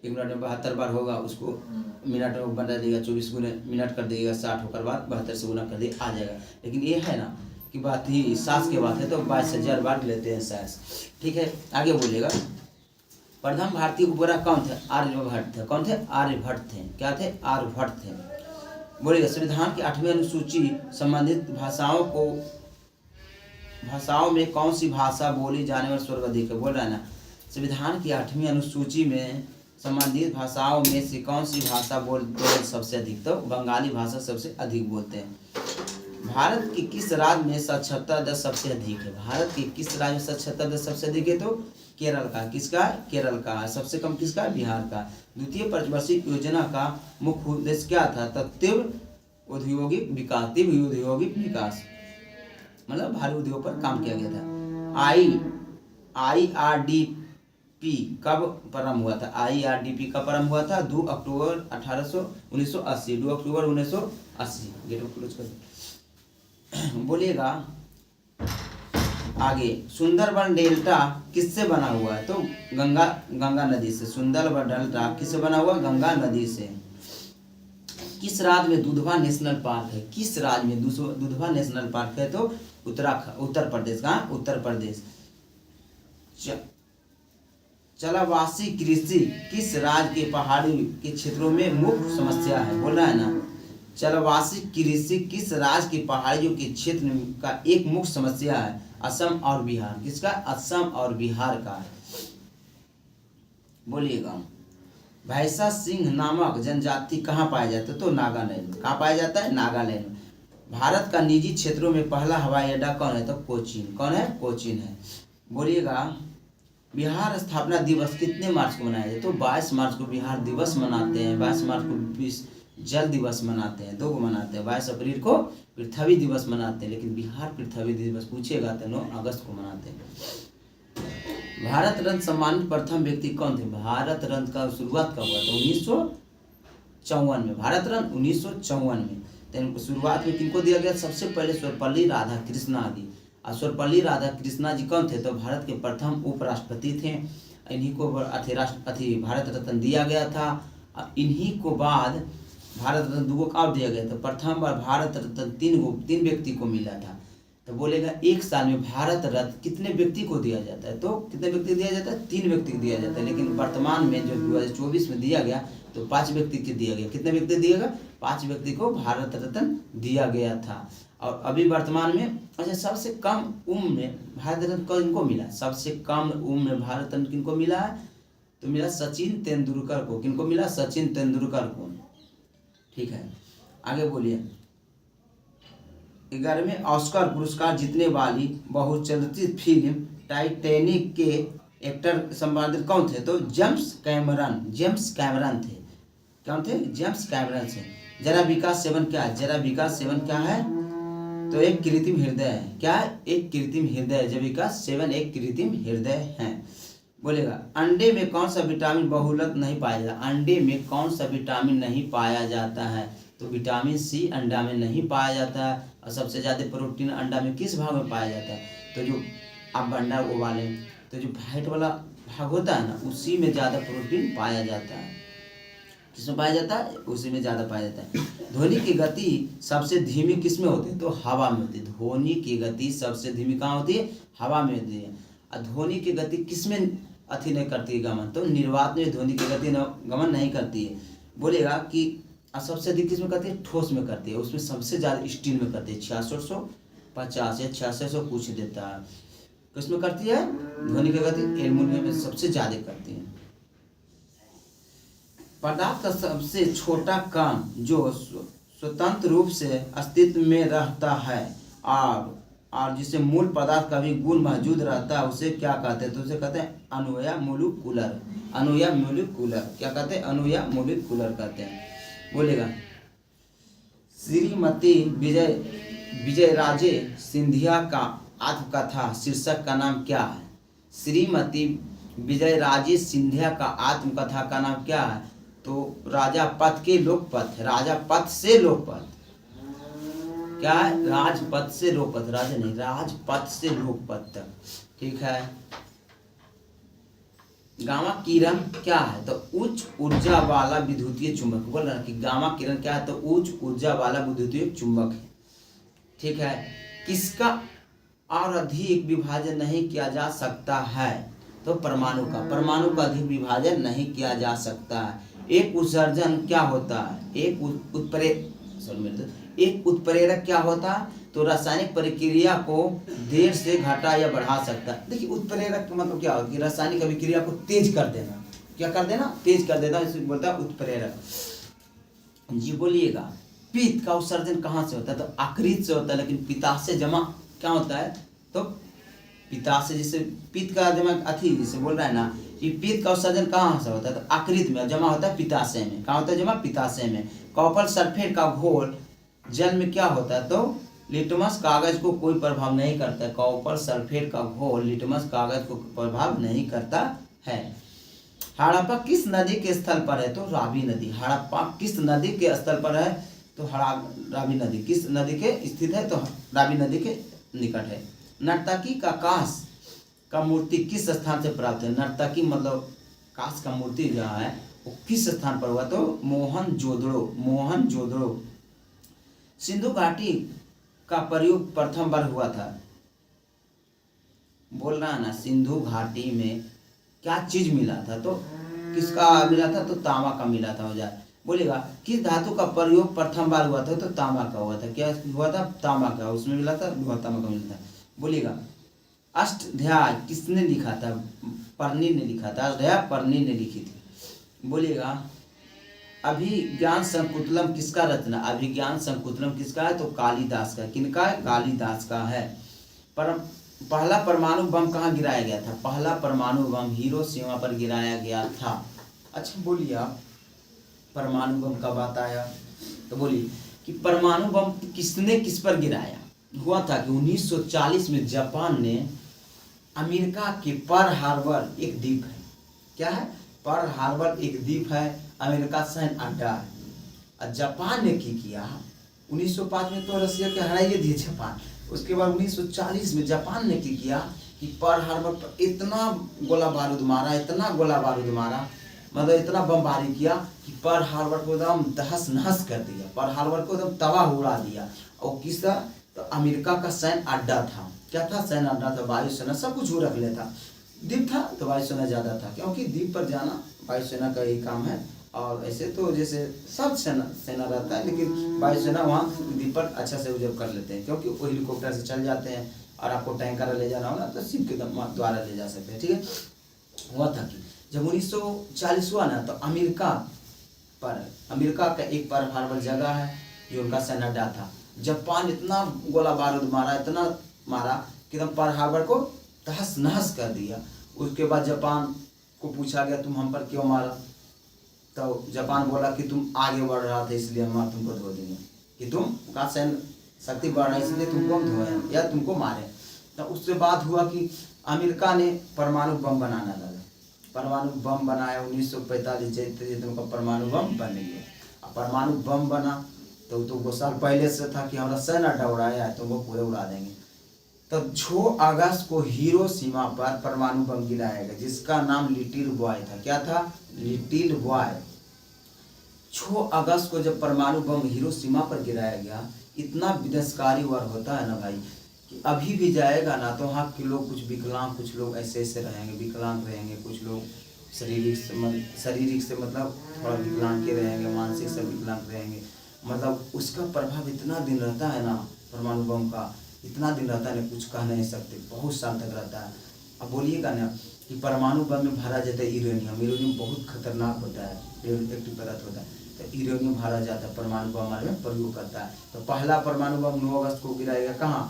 1 मिनट में 72 बार होगा, उसको मिनट में बना देगा, 24 गुने मिनट कर देगा, 60 होकर बाद 72 से गुना कर देगा, आ जाएगा। लेकिन ये है ना कि बात ही सांस की बात है, तो 22,000 बार लेते हैं सांस। ठीक है, आगे बोलिएगा। प्रथम भारतीय उपग्रह कौन थे? आर्यभट्ट थे। कौन थे? आर्यभट्ट थे। क्या थे? आर्यभट्ट थे। बोलिएगा। संविधान की 8वीं अनुसूची संबंधित भाषाओं में कौन सी भाषा बोली जाने वाला स्वर्ग अधिक है? बोल रहा है ना, संविधान की 8वीं अनुसूची में संबंधित भाषाओं में से कौन सी भाषा बोलते सबसे अधिक? तो बंगाली भाषा सबसे अधिक बोलते हैं। भारत के किस राज्य में साक्षरता दर सबसे अधिक है? भारत के किस राज्य में साक्षरता दर सबसे अधिक है? तो केरल का। किसका? केरल का। सबसे कम किसका? बिहार का। द्वितीय पंचवर्षीय योजना का मुख्य उद्देश्य क्या था? तो तीव्र औद्योगिक विकास, मतलब भारी उद्योग पर काम किया गया था। IRDP कब प्रारंभ हुआ था? IRDP कब प्रारंभ हुआ था? 2 अक्टूबर 1980। 2 अक्टूबर 1980। गेट क्लोज कर बोलिएगा। आगे, सुंदरबन डेल्टा किससे बना हुआ है? तो गंगा नदी से। सुंदरबन डेल्टा किससे बना हुआ? गंगा नदी से। किस राज्य में दुधवा नेशनल पार्क है? किस राज्य में दुधवा नेशनल पार्क है? तो उत्तर प्रदेश का। उत्तर प्रदेश। जलवासी कृषि किस राज्य के पहाड़ी के क्षेत्रों में मुख्य समस्या है? बोल रहा है ना, जलवासी कृषि किस राज्य के पहाड़ियों के क्षेत्र का एक मुख्य समस्या है? असम और बिहार। किसका? असम और बिहार का है। बोलिएगा। भैंसा सिंह नामक जनजाति कहाँ पाया जाता है? तो नागालैंड। कहाँ पाया जाता है? नागालैंड। भारत का निजी क्षेत्रों में पहला हवाई अड्डा कौन है? तो कोचीन। कौन है? कोचीन है। बोलिएगा। बिहार स्थापना दिवस कितने मार्च को मनाया जाता है? तो 22 मार्च को बिहार दिवस मनाते हैं। 22 मार्च को जल दिवस मनाते हैं। 2 को मनाते हैं। 22 अप्रैल को पृथ्वी दिवस मनाते हैं, लेकिन बिहार पृथ्वी दिवस पूछेगा तो 9 अगस्त को मनाते हैं। भारत रत्न सम्मानित प्रथम व्यक्ति कौन थे? भारत रत्न का शुरुआत कब हुआ? तो 1954 में। भारत रत्न 1954 में। तो शुरुआत में किनको दिया गया? सबसे पहले सर्वपल्ली राधाकृष्णा जी। और सर्वपल्ली राधाकृष्णा जी कौन थे? तो भारत के प्रथम उपराष्ट्रपति थे। इन्हीं को भारत रत्न दिया गया था। इन्हीं को बाद भारत रत्न 2 को कब दिया गया? तो प्रथम बार भारत रत्न 3 व्यक्ति को मिला था। तो बोलेगा एक साल में भारत रत्न कितने व्यक्ति को दिया जाता है? तो कितने व्यक्ति दिया जाता है? 3 व्यक्ति को दिया जाता है। लेकिन वर्तमान में जो 2024 में दिया गया तो 5 व्यक्ति को दिया गया। कितने व्यक्ति दिया गया? 5 व्यक्ति को भारत रत्न दिया गया था। और अभी वर्तमान में अच्छा, सबसे कम उम्र में भारत रत्न किनको मिला? सबसे कम उम्र में भारत रत्न किनको मिला है? तो मिला सचिन तेंदुलकर को। किनको मिला? सचिन तेंदुलकर को। ठीक है, आगे बोलिए। 11वें ऑस्कर पुरस्कार जीतने वाली बहुचर्चित फिल्म टाइटैनिक के एक्टर संपादक कौन थे? तो जेम्स कैमरन थे। कौन थे? जेम्स कैमरन थे। जरा विकास 7 क्या है? जरा विकास 7 क्या है? तो एक कृत्रिम हृदय है। क्या है? एक कृत्रिम हृदय। जरा विकास 7 एक कृत्रिम हृदय है। बोलेगा अंडे में कौन सा विटामिन बहुलक नहीं पाया जाता? अंडे में कौन सा विटामिन नहीं पाया जाता है? तो विटामिन सी अंडा में नहीं पाया जाता है। और सबसे ज़्यादा प्रोटीन अंडा में किस भाग में पाया जाता है? तो जो आप अंडा उबाले तो जो वाइट वाला भाग होता है ना, उसी में ज़्यादा प्रोटीन पाया जाता है। किसमें पाया जाता है? उसी में ज़्यादा पाया जाता है। ध्वनि की गति सबसे धीमी किस में होती है? तो हवा में होती है। ध्वनि की गति सबसे धीमी कहाँ होती है? हवा में होती है। और ध्वनि की गति किस में अति नहीं करती है गमन? तो निर्वात में ध्वनि की गति गमन नहीं करती है। बोलेगा कि सबसे अधिक किस में करती है? ठोस में करती है। उसमें सबसे ज़्यादा स्टील में करती है। 6650 या 6600 कुछ देता है। किसमें करती है ध्वनि की गति? एल्युमिनियम में सबसे ज़्यादा करती है। पदार्थ का सबसे छोटा कण जो स्वतंत्र रूप से अस्तित्व में रहता है और जिसे मूल पदार्थ का भी गुण मौजूद रहता है, उसे क्या कहते हैं? तो उसे कहते हैं अणुया मोलिकुलर। अणुया मोलिकुलर क्या कहते हैं? अणुया मोलिकुलर कहते हैं। बोलेगा श्रीमती विजयराजे सिंधिया का आत्मकथा शीर्षक का नाम क्या है? श्रीमती विजयराजे सिंधिया का आत्मकथा का नाम क्या है? तो राजा पथ के लोकपथ। राजा पथ से लोकपथ। क्या है? राजपथ से लोकपथ। राजा नहीं, राजपथ से लोकपथ तक। ठीक है। गामा किरण क्या है? तो उच्च ऊर्जा वाला विद्युतीय चुंबक। बोल रहा है कि गामा किरण क्या है? तो उच्च ऊर्जा वाला विद्युतीय चुंबक है। ठीक है। किसका और अधिक विभाजन नहीं किया जा सकता है? तो परमाणु का। परमाणु का अधिक विभाजन नहीं किया जा सकता है। एक उत्सर्जन क्या होता है? एक उत्प्रेरक क्या होता है? तो रासायनिक प्रक्रिया को देर से घटा या बढ़ा सकता है। देखिए उत्प्रेरक का मतलब क्या होता है? कि रासायनिक अभिक्रिया को तेज कर देना। क्या कर देना? तेज कर देना, इसे बोलता है उत्प्रेरक। जी बोलिएगा पित्त का उत्सर्जन कहाँ से होता है? तो आकृत से होता है। लेकिन पित्ताशय जमा क्या होता है? तो पित्ताशय, जिसे पित्त का जमा अथी जिसे बोल रहा है ना, कि पित्त का उत्सर्जन कहाँ से होता है? तो आकृत में जमा होता है पित्ताशय में। कहाँ होता है जमा? पित्ताशय में। कॉपर सल्फेट का घोल जल में क्या होता है? तो लिटमस कागज को कोई प्रभाव नहीं करता है। कॉपर सल्फेट का घोल लिटमस कागज को प्रभाव नहीं करता है। हड़प्पा किस नदी के स्थल पर है? तो रावी नदी। हड़प्पा किस नदी के स्थल पर है? तो रावी नदी। किस नदी के स्थित है? तो रावी नदी के निकट है। नर्तकी का कांस का मूर्ति किस स्थान से प्राप्त है? नर्तकी मतलब कांस का मूर्ति जहाँ है वो किस स्थान पर हुआ? तो मोहनजोदड़ो। सिंधु घाटी का प्रयोग प्रथम बार हुआ था। बोल रहा है ना, सिंधु घाटी में क्या चीज मिला था? तो किसका मिला था? तो तांबा का मिला था। हो जाए बोलेगा किस धातु का प्रयोग प्रथम बार हुआ था? तो तांबा का हुआ था। क्या हुआ था? तांबा का। उसमें मिला था, तांबा का मिला था। बोलेगा अष्टाध्याय किसने लिखा था? परनी ने लिखा था। अष्टाध्याय परनी ने लिखी थी। बोलेगा अभिज्ञान संकुतलम किसका रचना? अभिज्ञान संकुतलम किसका है? तो कालिदास का। किनका है? कालिदास का है। पहला परमाणु बम कहाँ गिराया गया था? पहला परमाणु बम हिरोशिमा पर गिराया गया था। अच्छा बोलिए आप परमाणु बम कब आता आया? तो बोलिए कि परमाणु बम किसने किस पर गिराया? हुआ था कि 1940 में जापान ने अमेरिका के पर्ल हार्बर एक द्वीप है। क्या है? पर्ल हार्बर एक द्वीप है, अमेरिका सैन्य अड्डा है। और जापान ने किया 1905 में तो रसिया के हराइए दिए जापान। उसके बाद 1940 में जापान ने किया कि पर्ल हार्बर पर इतना गोला बारूद मारा, इतना गोला बारूद मारा, मतलब इतना बमबारी किया कि पर्ल हार्बर को एकदम तहस नहस कर दिया। पर्ल हार्बर को एकदम तबाह उड़ा दिया। और किसका? तो अमेरिका का सैन्य अड्डा था। क्या था? सैन्य अड्डा था। वायुसेना सब कुछ वो रख लेता। द्वीप था तो वायुसेना ज़्यादा था, क्योंकि द्वीप पर जाना वायुसेना का ही काम है। और ऐसे तो जैसे सब सेना रहता है, लेकिन वायुसेना वहाँ द्वीप पर अच्छा से उपयोग कर लेते हैं, क्योंकि वो हेलीकॉप्टर से चल जाते हैं। और आपको टैंकर ले जाना हो ना तो शिप के द्वारा ले जा सकते हैं। ठीक है। हुआ था कि जब 1940 हुआ ना, तो अमेरिका का एक पर्ल हार्बर जगह है जो उनका सैन्य अड्डा था। जापान इतना गोला बारूद मारा, इतना मारा कि एकदम पर्ल हार्बर को तहस नहस कर दिया। उसके बाद जापान को पूछा गया तुम हम पर क्यों मारा, तो जापान बोला कि तुम आगे बढ़ रहा था इसलिए हम तुमको धो देंगे, कि तुम का सैन्य शक्ति बढ़ रहा है इसलिए तुमको हम धोए या तुमको मारे। तो उससे बात हुआ कि अमेरिका ने परमाणु बम बनाना लगा, परमाणु बम बनाया 1945 जैसे तुमका परमाणु बम बन गया। परमाणु बम बना तो 2 साल पहले से था कि हमारा सैन्य अड्डा उड़ाया है तो वो पूरे उड़ा देंगे। तो 6 अगस्त को हिरोशिमा पर परमाणु बम गिराया गया जिसका नाम लिटिल बॉय था। क्या था? Little boy. 6 अगस्त को जब परमाणु बम हिरोशिमा पर गिराया गया, इतना विनाशकारी वार होता है ना भाई कि अभी भी जाएगा ना तो वहाँ के लोग कुछ विकलांग, कुछ लोग ऐसे ऐसे रहेंगे, विकलांग रहेंगे, कुछ लोग शारीरिक से मतलब थोड़ा विकलांग के रहेंगे, मानसिक से विकलांग रहेंगे। मतलब उसका प्रभाव इतना दिन रहता है ना, परमाणु बम का इतना दिन रहता है ना, कुछ कह नहीं सकते, बहुत साल तक रहता है। अब बोलिएगा ना कि परमाणु बम में भरा जाता है यूरेनियम, यूरेनियम बहुत खतरनाक होता है, रेडियोएक्टिव पदार्थ होता है, तो यूरेनियम भरा जाता है, परमाणु बम में प्रयोग करता है। तो पहला परमाणु बम 9 अगस्त को गिराएगा कहाँ?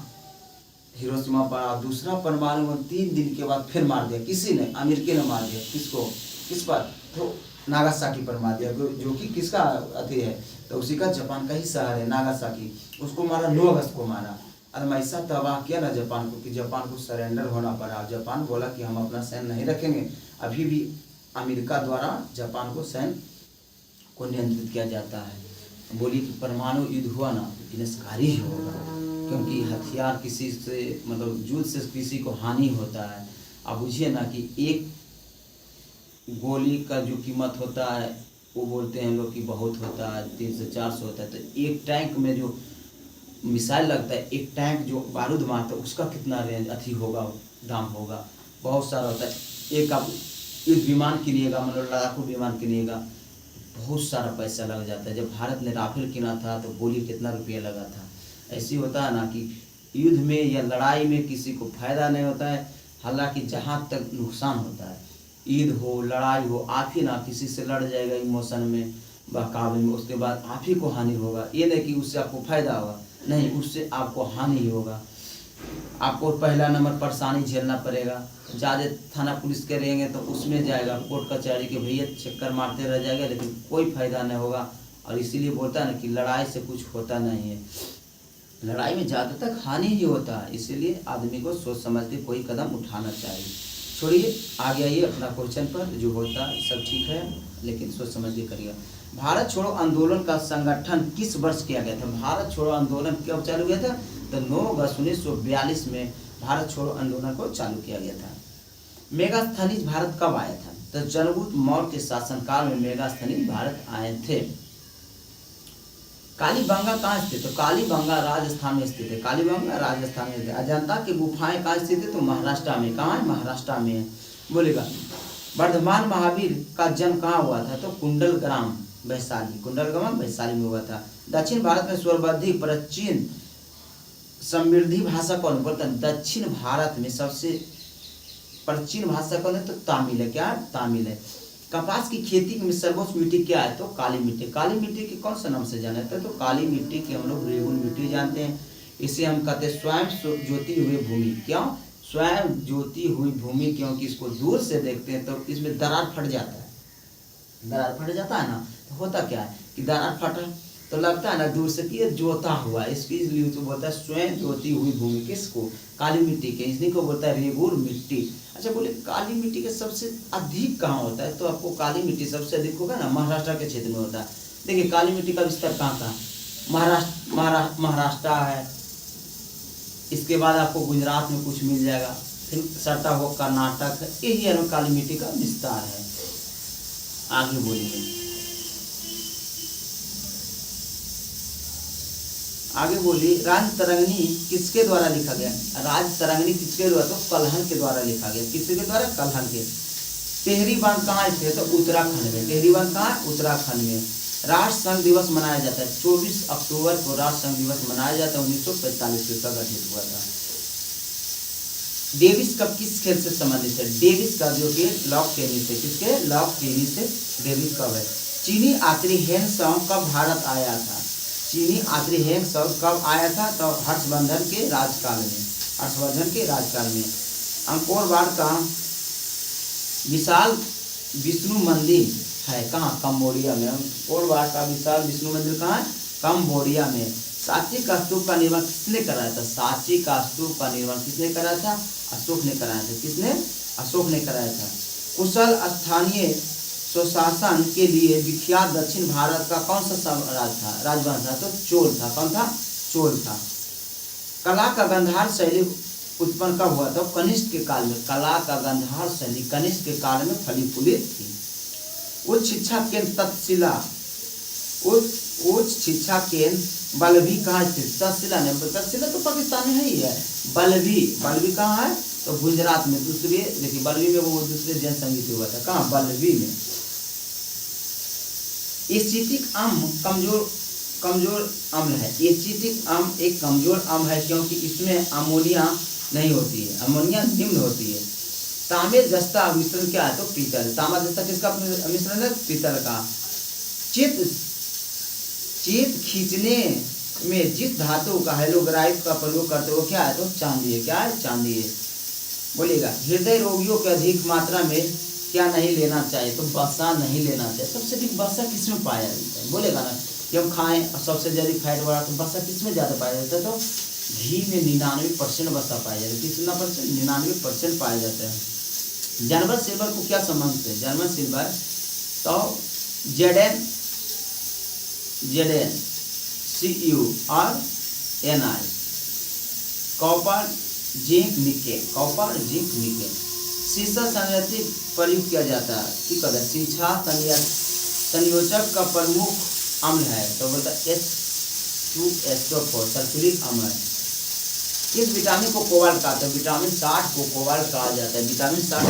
हिरोशिमा पर। दूसरा परमाणु बम 3 दिन के बाद फिर मार दिया किसी ने, अमेरिका ने मार दिया। किसको? किस पर? तो नागासाकी पर मार दिया, जो कि किसका अति है, तो उसी का जापान का ही शहर है नागासाकी, उसको मारा 9 अगस्त को मारा। और ऐसा तबाह किया ना जापान को कि जापान को सरेंडर होना पड़ा। जापान बोला कि हम अपना सैन्य नहीं रखेंगे, अभी भी अमेरिका द्वारा जापान को सैन्य को नियंत्रित किया जाता है। बोलिए कि परमाणु युद्ध हुआ ना विनाशकारी ही होगा, क्योंकि हथियार किसी से मतलब युद्ध से किसी को हानि होता है। आप बुझिए ना कि एक गोली का जो कीमत होता है वो बोलते हैं लोग कि बहुत होता है, 300-400 होता है। तो एक टैंक में जो मिसाइल लगता है, एक टैंक जो बारूद मारता है उसका कितना रेंज अथी होगा, दाम होगा, बहुत सारा होता है। एक आप युद्ध विमान किनिएगा, मतलब लड़ाकू विमान किनिएगा, बहुत सारा पैसा लग जाता है। जब भारत ने राफेल किना था तो बोलिए कितना रुपया लगा था। ऐसे होता है ना कि युद्ध में या लड़ाई में किसी को फायदा नहीं होता है, हालांकि जहाँ तक नुकसान होता है, ईद हो लड़ाई हो, आप ही ना किसी से लड़ जाएगा इमोशन में बहकावे में, उसके बाद आप ही को हानि होगा। ये नहीं कि उससे आपको फायदा होगा, नहीं, उससे आपको हानि ही होगा। आपको पहला नंबर परेशानी झेलना पड़ेगा, ज़्यादा थाना पुलिस के रहेंगे तो उसमें जाएगा, कोर्ट कचहरी के भैया चक्कर मारते रह जाएगा, लेकिन कोई फायदा नहीं होगा। और इसीलिए बोलता है ना कि लड़ाई से कुछ होता नहीं है, लड़ाई में ज़्यादातर हानि ही होता है। इसीलिए आदमी को सोच समझ के कोई कदम उठाना चाहिए। छोड़िए, आगे आइए अपना क्वेश्चन पर। जो होता है सब ठीक है, लेकिन सोच समझ के करिए। भारत छोड़ो आंदोलन का संगठन किस वर्ष किया गया था? भारत छोड़ो आंदोलन कब चालू किया था? तो 9 अगस्त 1942 में भारत छोड़ो आंदोलन को चालू किया गया था। मेगास्थनीज भारत कब आया था? तो चंद्रगुप्त मौर्य के शासनकाल में मेगास्थनीज भारत आए थे। कालीबंगा कहाँ स्थित है? तो कालीबंगा राजस्थान में स्थित है, कालीबंगा राजस्थान में स्थित है। अजंता की गुफाएं कहाँ स्थित है? तो महाराष्ट्र में। कहाँ है? महाराष्ट्र में है। बोलेगा वर्धमान महावीर का जन्म कहाँ हुआ था? तो कुंडलग्राम वैशाली, कुंडलग्राम वैशाली में हुआ था। दक्षिण भारत में सर्वाधिक प्राचीन समृद्धि भाषा कौन? बोलता है दक्षिण भारत में सबसे प्राचीन भाषा कौन है? तो तमिल है। क्या है? तमिल है। कपास की खेती में सर्वोच्च मिट्टी क्या है? तो काली मिट्टी। काली मिट्टी के कौन सा नाम से जाना जाता है? तो काली मिट्टी की हम लोग रेगुल मिट्टी जानते हैं। इसे हम कहते हैं स्वयं ज्योति हुई भूमि। क्यों स्वयं ज्योति हुई भूमि? क्योंकि इसको दूर से देखते हैं तो इसमें दरार फट जाता है, दरार फट जाता है ना। तो होता क्या है कि दरार फटा तो लगता है ना दूर से कि ये जोता हुआ, इसकी लिए तो बोलता है स्वयं ज्योति हुई भूमि। किसको? काली मिट्टी के, इसी को बोलता है रेगुल मिट्टी। अच्छा बोले काली मिट्टी के सबसे अधिक कहाँ होता है? तो आपको काली मिट्टी सबसे अधिक होगा ना महाराष्ट्र के क्षेत्र में होता है। देखिए काली मिट्टी का विस्तार कहाँ कहाँ? महाराष्ट्र है, इसके बाद आपको गुजरात में कुछ मिल जाएगा, फिर सटा हो कर्नाटक है, यही काली मिट्टी का विस्तार है। आगे बोलिए, आगे बोलिए। राजतरंगिणी किसके द्वारा लिखा गया? राजतरंगिणी किसके द्वारा? तो कल्हण के द्वारा लिखा गया। किसके द्वारा? कल्हण के। टिहरी बांध कहाँ स्थित है? तो उत्तराखंड में। टिहरी बांध कहाँ है? उत्तराखंड में। राष्ट्र संघ दिवस मनाया जाता है 24 अक्टूबर को राष्ट्र संघ दिवस मनाया जाता है। 1945 में गठित हुआ था। डेविस कप किस खेल से संबंधित है? डेविस कप जो कि लॉक टेनिस है। किसके? लॉक टेनिस से डेविस कप है। चीनी यात्री हेंग सांग कब भारत आया था? चीनी यात्री हेंग सांग कब आया था? तो हर्षवर्धन के राजकाल में, हर्षवर्धन के राजकाल में। अंकोर वाट का विशाल विष्णु मंदिर है कहाँ? कंबोडिया में। और बार का विशाल विष्णु मंदिर कहाँ है? कंबोडिया में। सांची का स्तूप का निर्माण किसने कराया था? सांची का स्तूप का निर्माण किसने कराया था? अशोक ने कराया था। किसने? अशोक ने कराया था। कुशल स्थानीय स्वशासन के लिए विख्यात दक्षिण भारत का कौन सा साम्राज्य था? राजवंश था? तो चोल था। कौन था? चोल था। कला का गंधार शैली उत्पन्न कब हुआ था? कनिष्क के काल में। कला का गंधार शैली कनिष्क के काल में फली फूलित थी। उच्च शिक्षा केंद्र तक्षशिला, उच्च शिक्षा केंद्र बल्लभी कहाँ स्थित? तक्षशिला ने, तक्षशिला तो पाकिस्तान में ही है। बल्लभी, बल्लभी कहाँ है? तो गुजरात में। दूसरे देखिए बल्लभी में वो दूसरे जन संगीत हुआ था। कहाँ? बल्लभी में। एसिटिक अम्ल कमजोर अम्ल है। एसिटिक अम्ल एक कमजोर अम्ल है क्योंकि इसमें अमोनिया नहीं होती है, अमोनिया निम्न होती है। तांबे जस्ता मिश्रण क्या है? तो पीतल। तांबा जस्ता किसका मिश्रण है? पीतल का। चित खींचने में जिस धातु का हैलोग्राइड का प्रयोग करते हो क्या है? तो चांदी है। क्या है? चांदी है। बोलिएगा हृदय रोगियों के अधिक मात्रा में क्या नहीं लेना चाहिए? तो वसा नहीं लेना चाहिए। सबसे अधिक वसा किसमें पाया जाता है? बोलेगा ना कि हम खाएं सबसे ज्यादा फैट वाला, तो वसा किसमें ज्यादा पाया जाता है? तो घी में 99% वसा पाया जाता है। कितना परसेंट? 99% पाया जाता है। जानवर सिल्वर को क्या संबंध है? जानवर सिल्वर तो Jayden CuRNi copper zinc nickel, copper zinc nickel. सीसा संयोजक प्रयुक्त किया जाता है। ठीक है, सीसा संयोजक का प्रमुख अम्ल है तो बोलता H2SO4 सल्फ्यूरिक अम्ल। किस विटामिन को कोबाल्ट कहा जाता है? विटामिन 60 को कोबाल्ट कहा जाता है। विटामिन 60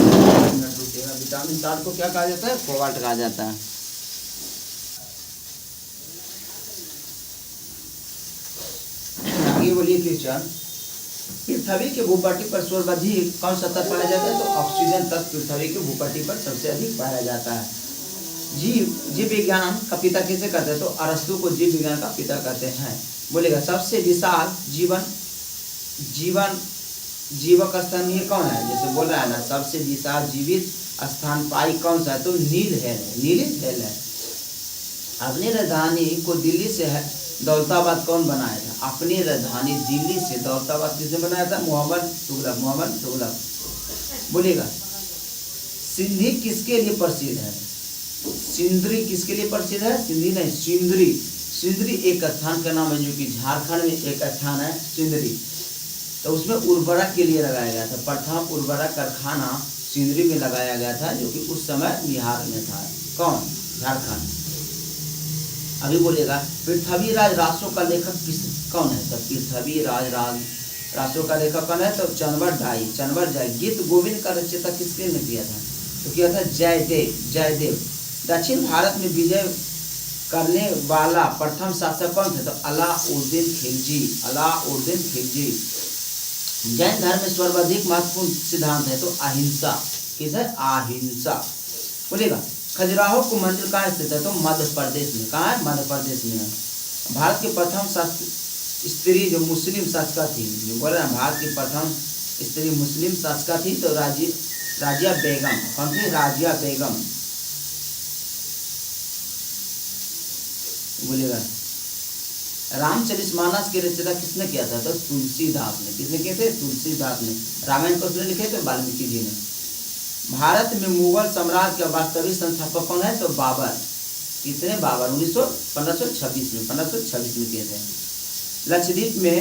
विटामिन 60 को क्या कहा जाता है? कोबाल्ट कहा जाता है। आगे बोलिए क्वेश्चन, पृथ्वी के भूपट्टी पर सर्वाधिक कौन सा तत्व पाया जाता है? तो ऑक्सीजन तत्व पृथ्वी के भूपट्टी पर सबसे अधिक पाया जाता है। जीव विज्ञान का पिता किसे कहते हैं? तो अरस्तु को जीव विज्ञान का पिता कहते हैं। बोलेगा सबसे विशाल जीवक स्थान ये कौन है? जैसे बोल रहा है ना, सबसे विशाल जीवित स्थान पाई कौन सा है? तो नील है। अपनी राजधानी को दिल्ली से दौलताबाद कौन बनाया था? अपनी राजधानी दिल्ली से दौलताबाद किसने बनाया था? मोहम्मद तुगलक। बोलिएगा सिंधी किसके लिए प्रसिद्ध है? सिंदरी किसके लिए प्रसिद्ध है? सिंधी नहीं, सिंदरी एक स्थान का नाम है जो कि झारखंड में एक स्थान है सिंदरी। तो उसमें उर्वरक के लिए लगाया गया था। प्रथम उर्वरक कारखाना सिंदरी में लगाया गया था जो कि उस समय बिहार में था। कौन? झारखंड। अभी बोलिएगा पृथ्वीराज रासो का लेखक कौन है? तो पृथ्वीराज रासो का लेखक कौन है? तो चनवर जाई। गीत गोविंद का रचयिता किसके ने किया था? तो किया था जयदेव। दक्षिण भारत में विजय करने वाला प्रथम शासक कौन थे? तो अलाउद्दीन खिलजी। जैन धर्म में सर्वाधिक महत्वपूर्ण सिद्धांत है तो अहिंसा। किस है? अहिंसा। बोलिएगा खजुराहो को मंदिर कहाँ स्थित है? तो मध्य प्रदेश में। कहाँ है? मध्य प्रदेश में है। भारत के प्रथम स्त्री जो मुस्लिम शासका थी, जो बोल रहे हैं भारत की प्रथम स्त्री मुस्लिम शासका थी तो राजिया बेगम। कौन थी? राजिया बेगम। बोलिएगा रामचरितमानस की रचना किसने किया था? तो तुलसीदास ने। किसने किए थे? तुलसीदास ने। रामायण किसने लिखे थे? वाल्मीकि जी ने। भारत में मुगल साम्राज्य के वास्तविक संस्थापक कौन है? तो बाबर। कितने? बाबर। 1526 में किए थे। लक्षद्वीप में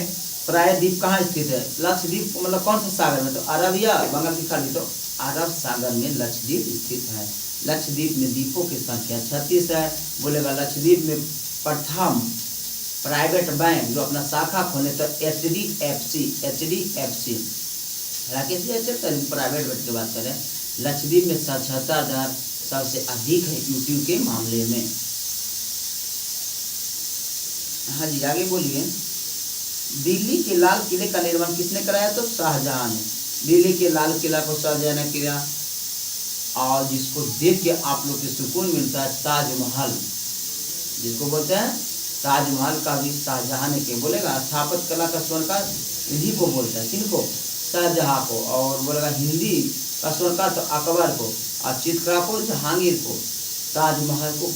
प्रायद्वीप कहाँ स्थित है? लक्षद्वीप मतलब कौन सा सागर में? तो अरब या बंगाल की खाड़ी? तो अरब सागर में लक्षद्वीप स्थित है। लक्षद्वीप में द्वीपों की संख्या 36 है। बोलेगा लक्षद्वीप में प्रथम प्राइवेट बैंक जो अपना शाखा खोले तो HDFC। प्राइवेट बैंक की बात करें लक्षद्वीप में 77,000 सबसे अधिक है यूट्यूब के मामले में। हाँ जी आगे बोलिए। दिल्ली के लाल किले का निर्माण किसने कराया? तो शाहजहां ने। दिल्ली के लाल किला को शाहजहां ने किया और जिसको देख के आप लोग को सुकून मिलता है ताजमहल, जिसको बोलते हैं ताजमहल का भी शाहजहां ने किया। बोलेगा स्थापत्य कला का स्वर्णकार इन्हीं को बोलता है। किनको? शाहजहां को। और बोलेगा हिंदी का स्वर्णकार तो अकबर को। और चित्रकला को जहांगीर को, ताजमहल को,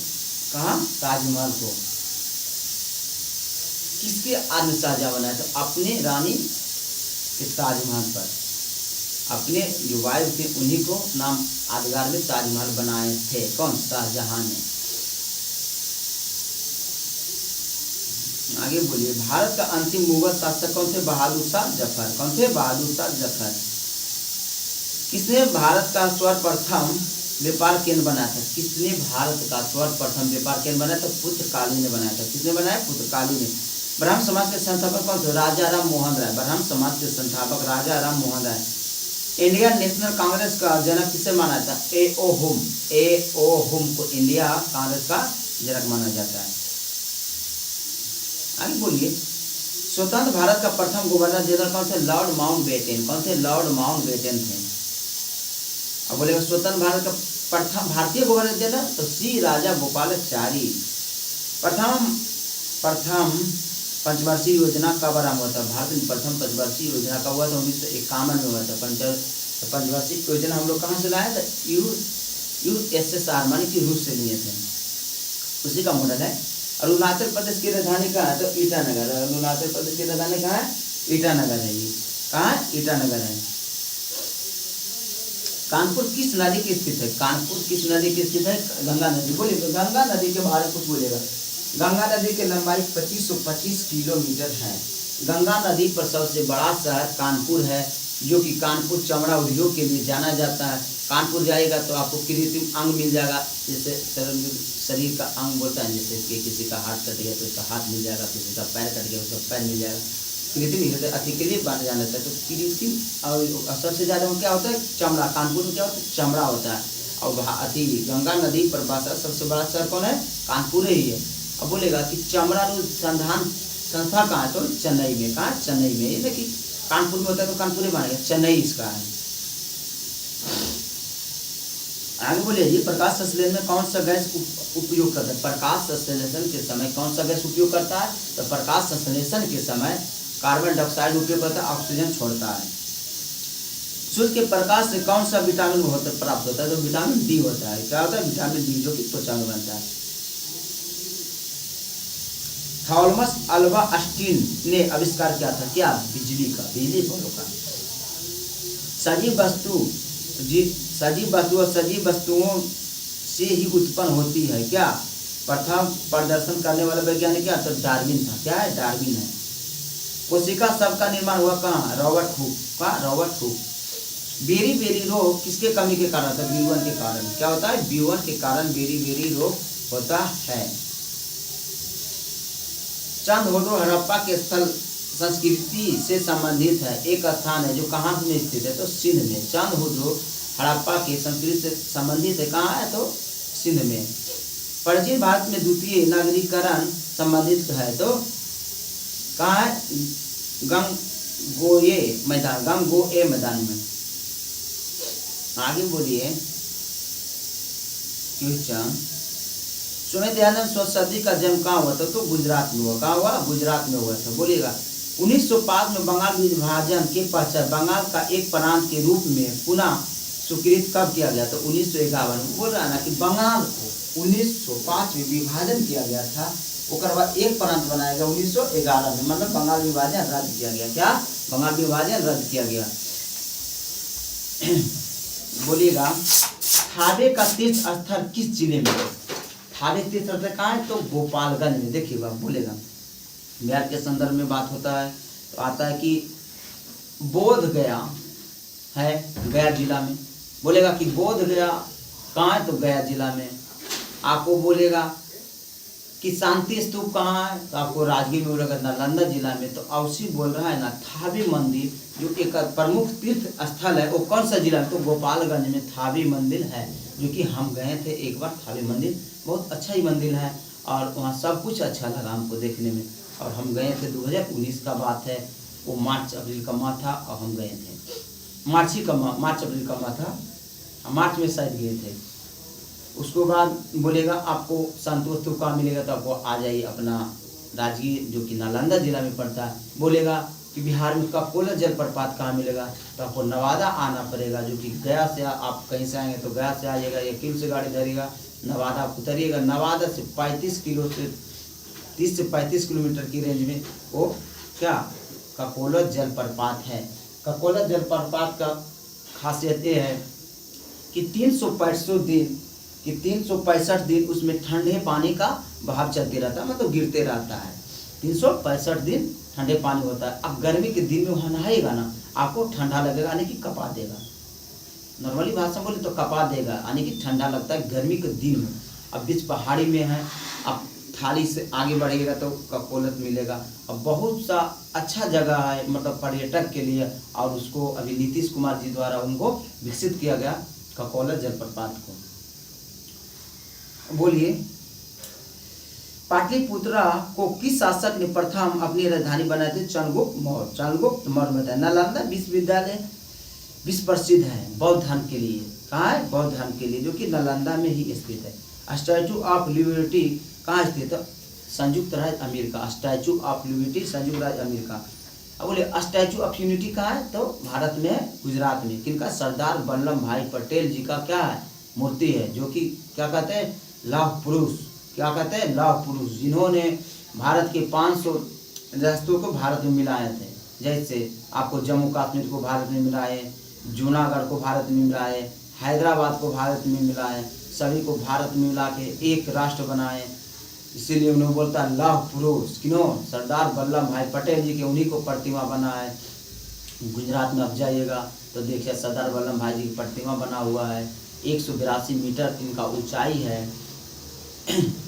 कहा ताजमहल को किसके आदमी शाहजहां बनाया? तो अपने रानी के ताजमहल पर, अपने जो वाइफ थे उन्हीं को नाम यादगार में ताजमहल बनाए थे। कौन? शाहजहां ने। आगे बोलिए, भारत का अंतिम मुगल शासक कौन थे? बहादुर शाह जफर। कौन थे? बहादुर शाह जफर। किसने भारत का सर्वप्रथम व्यापार केंद्र बनाया था? किसने भारत का सर्वप्रथम व्यापार केंद्र बनाया था? पुर्तगाली ने बनाया था। किसने बनाया? पुर्तगाली ने। ब्राह्म समाज के संस्थापक कौन थे? राजा राम मोहन राय। ब्राह्म समाज के संस्थापक राजा राम मोहन राय। इंडियन नेशनल कांग्रेस का जनक किसे माना जाता है? ए.ओ. हुम। ए.ओ. हुम को इंडिया कांग्रेस का जनक माना जाता है। आगे बोलिए, स्वतंत्र भारत का प्रथम गवर्नर जनरल कौन थे? Lord Mountbatten. कौन थे? लॉर्ड माउंटबेटन थे। अब बोलेगा स्वतंत्र भारत का प्रथम भारतीय गवर्नर जनरल, तो सी राजा गोपालाचारी। प्रथम पंचवर्षीय योजना कब आरंभ हुआ था? भारत में प्रथम पंचवर्षीय योजना कब हुआ था? 1951 में हुआ था। पंचवर्षीय योजना हम लोग कहाँ से लाए थे? USSR मानी कि रूस से लिए थे, उसी का मॉडल है। अरुणाचल प्रदेश की राजधानी कहाँ है? तो ईटानगर। अरुणाचल प्रदेश की राजधानी कहाँ है? ईटानगर है। ये कहाँ है? ईटानगर है। कानपुर किस नदी की स्थित है? कानपुर किस नदी की स्थित है? गंगा नदी। बोलिए गंगा नदी के बारे में कुछ बोलेगा। गंगा नदी की लंबाई 2525 किलोमीटर है। गंगा नदी पर सबसे बड़ा शहर कानपुर है, जो कि कानपुर चमड़ा उद्योग के लिए जाना जाता है। कानपुर जाएगा तो आपको कृत्रिम अंग मिल जाएगा, जैसे शरीर का अंग बोलता है, जैसे कि किसी का हाथ कट गया तो उसका हाथ मिल जाएगा, किसी का पैर कट गया उसका पैर मिल जाएगा। कृत्रिम अति के लिए बांटा जाना है। तो कृत्रिम और सबसे ज़्यादा क्या होता है? चमड़ा। कानपुर में क्या होता है? चमड़ा होता है। और अति गंगा नदी पर बसा सबसे बड़ा शहर कौन है? कानपुर ही है। अब बोलेगा कि चमड़ा अनुसंधान संस्था कहाँ है? तो चेन्नई में। कहाँ? चेन्नई में। ये देखिए कानपुर में होता है तो कानपुर ही मानेगा, चेन्नई इसका है। आगे बोलिए, ये प्रकाश संश्लेषण में कौन सा गैस उपयोग करता है? प्रकाश संश्लेषण के समय कौन सा गैस उपयोग करता है? तो प्रकाश संश्लेषण के समय कार्बन डाइऑक्साइड उपयोग करता है, ऑक्सीजन छोड़ता है। सूर्य के प्रकाश से कौन सा विटामिन प्राप्त होता है? तो विटामिन डी होता है। क्या होता है? विटामिन डी, जो कि त्वचा में बनता है। थॉमस अल्वा एडिसन ने आविष्कार किया था क्या? बिजली का, बिजली बल्ब का। सजीव वस्तु और सजीव वस्तुओं से ही उत्पन्न होती है क्या? प्रथम प्रदर्शन करने वाला वैज्ञानिक क्या? तो डार्विन था। क्या है? डार्विन है। कोशिका सब का निर्माण हुआ कहाँ? रॉबर्ट हुक का। Robert Hooke. बेरी रोग किसके कमी के कारण होता है? B1 के कारण। क्या होता है? B1 के कारण बेरी रोग होता है। चंदहोदो हड़प्पा के स्थल संस्कृति से संबंधित है एक स्थान है, जो कहाँ में स्थित है? तो सिंध में। चंदहोदो हड़प्पा के संस्कृति से संबंधित है, कहाँ है? तो सिंध में। प्राचीन भारत में द्वितीय नगरीकरण संबंधित है, तो कहाँ है? गंगोये मैदान में। आगे बोलिए, क्वेश्चन, स्वामी दयानंद सरस्वती का जन्म कहाँ हुआ था? तो गुजरात में हुआ। कहाँ हुआ? गुजरात में हुआ था। बोलिएगा 1905 में बंगाल विभाजन के पश्चात बंगाल का एक प्रांत के रूप में पुनः स्वीकृत कब किया गया? तो 1951 में। बोल रहा है ना कि बंगाल को 1905 में विभाजन किया गया था, उसके बाद एक प्रांत बनाया गया 1911 में, मतलब बंगाल विभाजन रद्द किया गया। क्या? बंगाल विभाजन रद्द किया गया। बोलिएगा, थावे का तीर्थ स्थल किस जिले में? थावे तीर्थ स्थल कहाँ है? तो गोपालगंज में। देखिएगा, बोलेगा बिहार के संदर्भ में बात होता है तो आता है कि बोध गया है गया जिला में। बोलेगा कि बोध गया कहाँ है? तो गया जिला में। आपको बोलेगा कि शांति स्तूप कहाँ है? तो आपको राजगीर में बोलेगा, नालंदा जिला में। तो अवश्य बोल रहा है ना, थावे मंदिर जो एक प्रमुख तीर्थ स्थल है, वो कौन सा जिला है? तो गोपालगंज में थावे मंदिर है, जो कि हम गए थे एक बार। थावे मंदिर बहुत अच्छा ही मंदिर है और वहाँ सब कुछ अच्छा लगा हमको देखने में। और हम गए थे 2019 का बात है, वो मार्च अप्रैल का माह था और हम गए थे। मार्च अप्रैल का माह था, मार्च में शायद गए थे। उसके बाद बोलेगा आपको संतोष स्तूप कहाँ मिलेगा? तो आपको आ जाइए अपना राजगीर, जो कि नालंदा जिला में पड़ता है। बोलेगा कि बिहार में ककोला जलप्रपात कहाँ मिलेगा, तो आपको नवादा आना पड़ेगा, जो कि गया से आप कहीं से आएंगे तो गया से आइएगा, या किल से गाड़ी धरिएगा, नवादा उतरिएगा, नवादा से 30 से 35 किलोमीटर की रेंज में वो क्या ककोला जलप्रपात है। ककोला जलप्रपात का खासियत ये है कि 365 दिन उसमें ठंडे पानी का बहाव चलते रहता है, मतलब गिरते रहता है। 365 दिन ठंडे पानी होता है। अब गर्मी के दिन में वहाँ नहाएगा ना, आपको ठंडा लगेगा, यानी कि कपा देगा। नॉर्मली भाषा बोले तो कपा देगा, यानी कि ठंडा लगता है गर्मी के दिन में। अब बीच पहाड़ी में है, अब थाली से आगे बढ़ेगा तो ककोलत मिलेगा। अब बहुत सा अच्छा जगह है, मतलब पर्यटक के लिए, और उसको अभी नीतीश कुमार जी द्वारा उनको विकसित किया गया ककोलत जलप्रपात को। बोलिए, पाटलिपुत्रा को किस शासक ने प्रथम अपनी राजधानी बनाई थी? चंद्रगुप्त मौर्य। चंद्रगुप्त मौर्य में था। नालंदा विश्वविद्यालय विश्व प्रसिद्ध है बौद्ध धर्म के लिए। कहाँ है? बौद्ध धर्म के लिए, जो कि नालंदा में ही स्थित है। स्टैचू ऑफ लिबर्टी कहाँ स्थित है? संयुक्त राज्य अमेरिका। स्टैचू ऑफ लिबर्टी संयुक्त राज्य अमेरिका। अब बोले स्टैचू ऑफ यूनिटी कहाँ है? तो भारत में है, गुजरात में। किनका? सरदार वल्लभ भाई पटेल जी का क्या है? मूर्ति है, जो कि क्या कहते हैं? लौह पुरुष। क्या कहते हैं? लौह पुरुष, जिन्होंने भारत के 500 रियासतों को भारत में मिलाए थे। जैसे आपको जम्मू कश्मीर को भारत में मिलाए, जूनागढ़ को भारत में मिलाए, हैदराबाद को भारत में मिलाए, सभी को भारत में मिला के एक राष्ट्र बनाए। इसीलिए उन्होंने बोलता है लौह पुरुष। किन्हों? सरदार वल्लभ भाई पटेल जी के, उन्हीं को प्रतिमा बना है। गुजरात में अब जाइएगा तो देखिए सरदार वल्लभ भाई जी की प्रतिमा बना हुआ है। 182 मीटर इनका ऊंचाई है।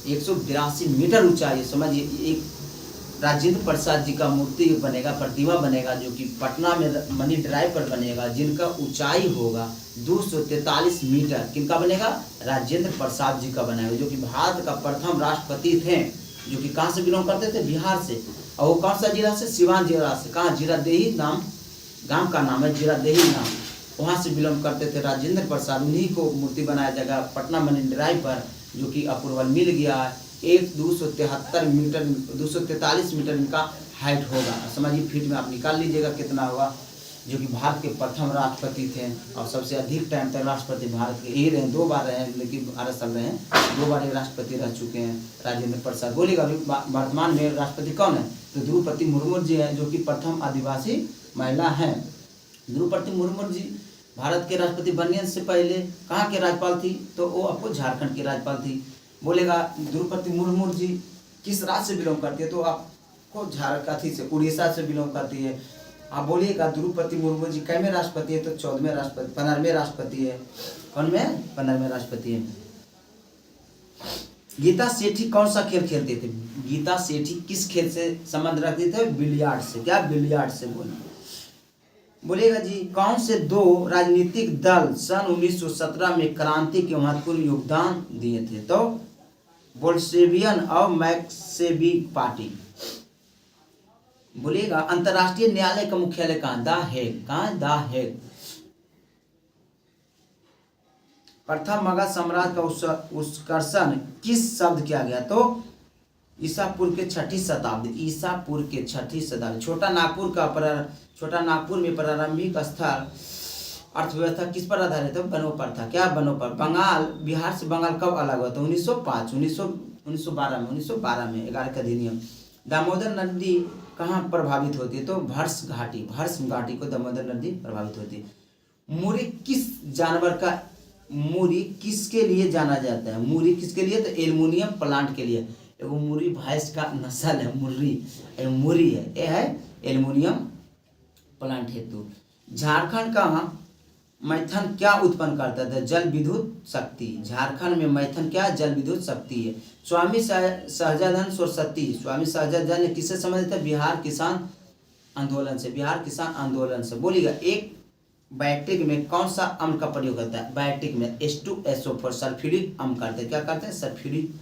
182 मीटर ऊंचाई है। समझिए, एक राजेंद्र प्रसाद जी का मूर्ति बनेगा, प्रतिमा बनेगा, जो कि पटना में मनी ड्राइव पर बनेगा, जिनका ऊंचाई होगा 243 मीटर। किनका बनेगा? राजेंद्र प्रसाद जी का बनेगा, जो कि भारत का प्रथम राष्ट्रपति थे, जो कि कहाँ से बिलोंग करते थे? बिहार से। और वो कौन सा जिला से? सिवान जिला से। कहाँ? जीरादेही नाम गांव का नाम है, जीरादेही नाम, वहाँ से बिलोंग करते थे राजेंद्र प्रसाद। उन्हीं को मूर्ति बनाया जाएगा पटना मनी ड्राइव पर, जो कि अप्रूवल मिल गया है। 243 मीटर इनका हाइट होगा। समझिए, फीट में आप निकाल लीजिएगा कितना होगा, जो कि भारत के प्रथम राष्ट्रपति थे, और सबसे अधिक टाइम तक राष्ट्रपति भारत के यही रहे। 2 बार रहे हैं, लेकिन 12 साल रहे हैं, 2 बार ये राष्ट्रपति रह चुके हैं राजेंद्र प्रसाद। बोलिएगा अभी वर्तमान में राष्ट्रपति कौन है? तो द्रौपदी मुर्मू जी हैं, जो कि प्रथम आदिवासी महिला हैं। द्रौपदी मुर्मू जी भारत के राष्ट्रपति बनने से पहले कहाँ के राज्यपाल थी? तो वो आपको झारखंड की राज्यपाल थी। बोलेगा द्रौपदी मुर्मू जी किस राज्य से बिलोंग करती है? तो आपको झारखंड से, उड़ीसा से बिलोंग करती है। आप बोलिएगा द्रौपदी मुर्मू जी कैमें राष्ट्रपति है? तो 14वें राष्ट्रपति, 15वें राष्ट्रपति है। कौन में? 15वें राष्ट्रपति है। गीता सेठी कौन सा खेल खेलते थे? गीता सेठी किस खेल से संबंध रखते थे? बिलियार्ड से। क्या? बिलियार्ड से। बोलिएगा जी, कौन से 2 राजनीतिक दल सन 1917 में क्रांति के महत्वपूर्ण योगदान दिए थे? तो बोल्शेवियन और मैक्सेविक पार्टी। बोलिएगा अंतर्राष्ट्रीय न्यायालय का मुख्यालय कहाँ? The Hague. कहाँ? The Hague. प्रथम मगध साम्राज्य का उत्कर्षण किस शब्द किया गया? तो ईसापुर के 6ठी शताब्दी। ईसापुर के 6ठी शताब्दी। छोटा नागपुर में प्रारंभिक स्थल अर्थव्यवस्था किस पर आधारित है? बनों पर था। क्या? बनों पर। बंगाल, बिहार से बंगाल कब अलग हुआ था? 1905, 1912 में 11 का अधिनियम। दामोदर नदी कहाँ प्रभावित होती है? तो भर्ष घाटी को दामोदर नदी प्रभावित होती है। मुर्री किस जानवर का, मुर्री किसके लिए जाना जाता है? मुर्री किसके लिए? तो एल्युमिनियम प्लांट के लिए। एगो मुर्री भैंस का नस्ल है, मुर्री है, ये है एल्युमिनियम प्लांट हेतु। झारखंड का मैथन क्या उत्पन्न करता था? जल विद्युत शक्ति। झारखंड में मैथन क्या? जल विद्युत शक्ति है। स्वामी सहजानंद सरस्वती, स्वामी सहजानंद ने किससे संबंधित है? बिहार किसान आंदोलन से। बोलिएगा एक बायोटिक में कौन सा अम्ल का प्रयोग होता है? बायोटिक में H2SO4 सल्फ्यूरिक अम्ल करते हैं। क्या करते हैं? सल्फ्यूरिक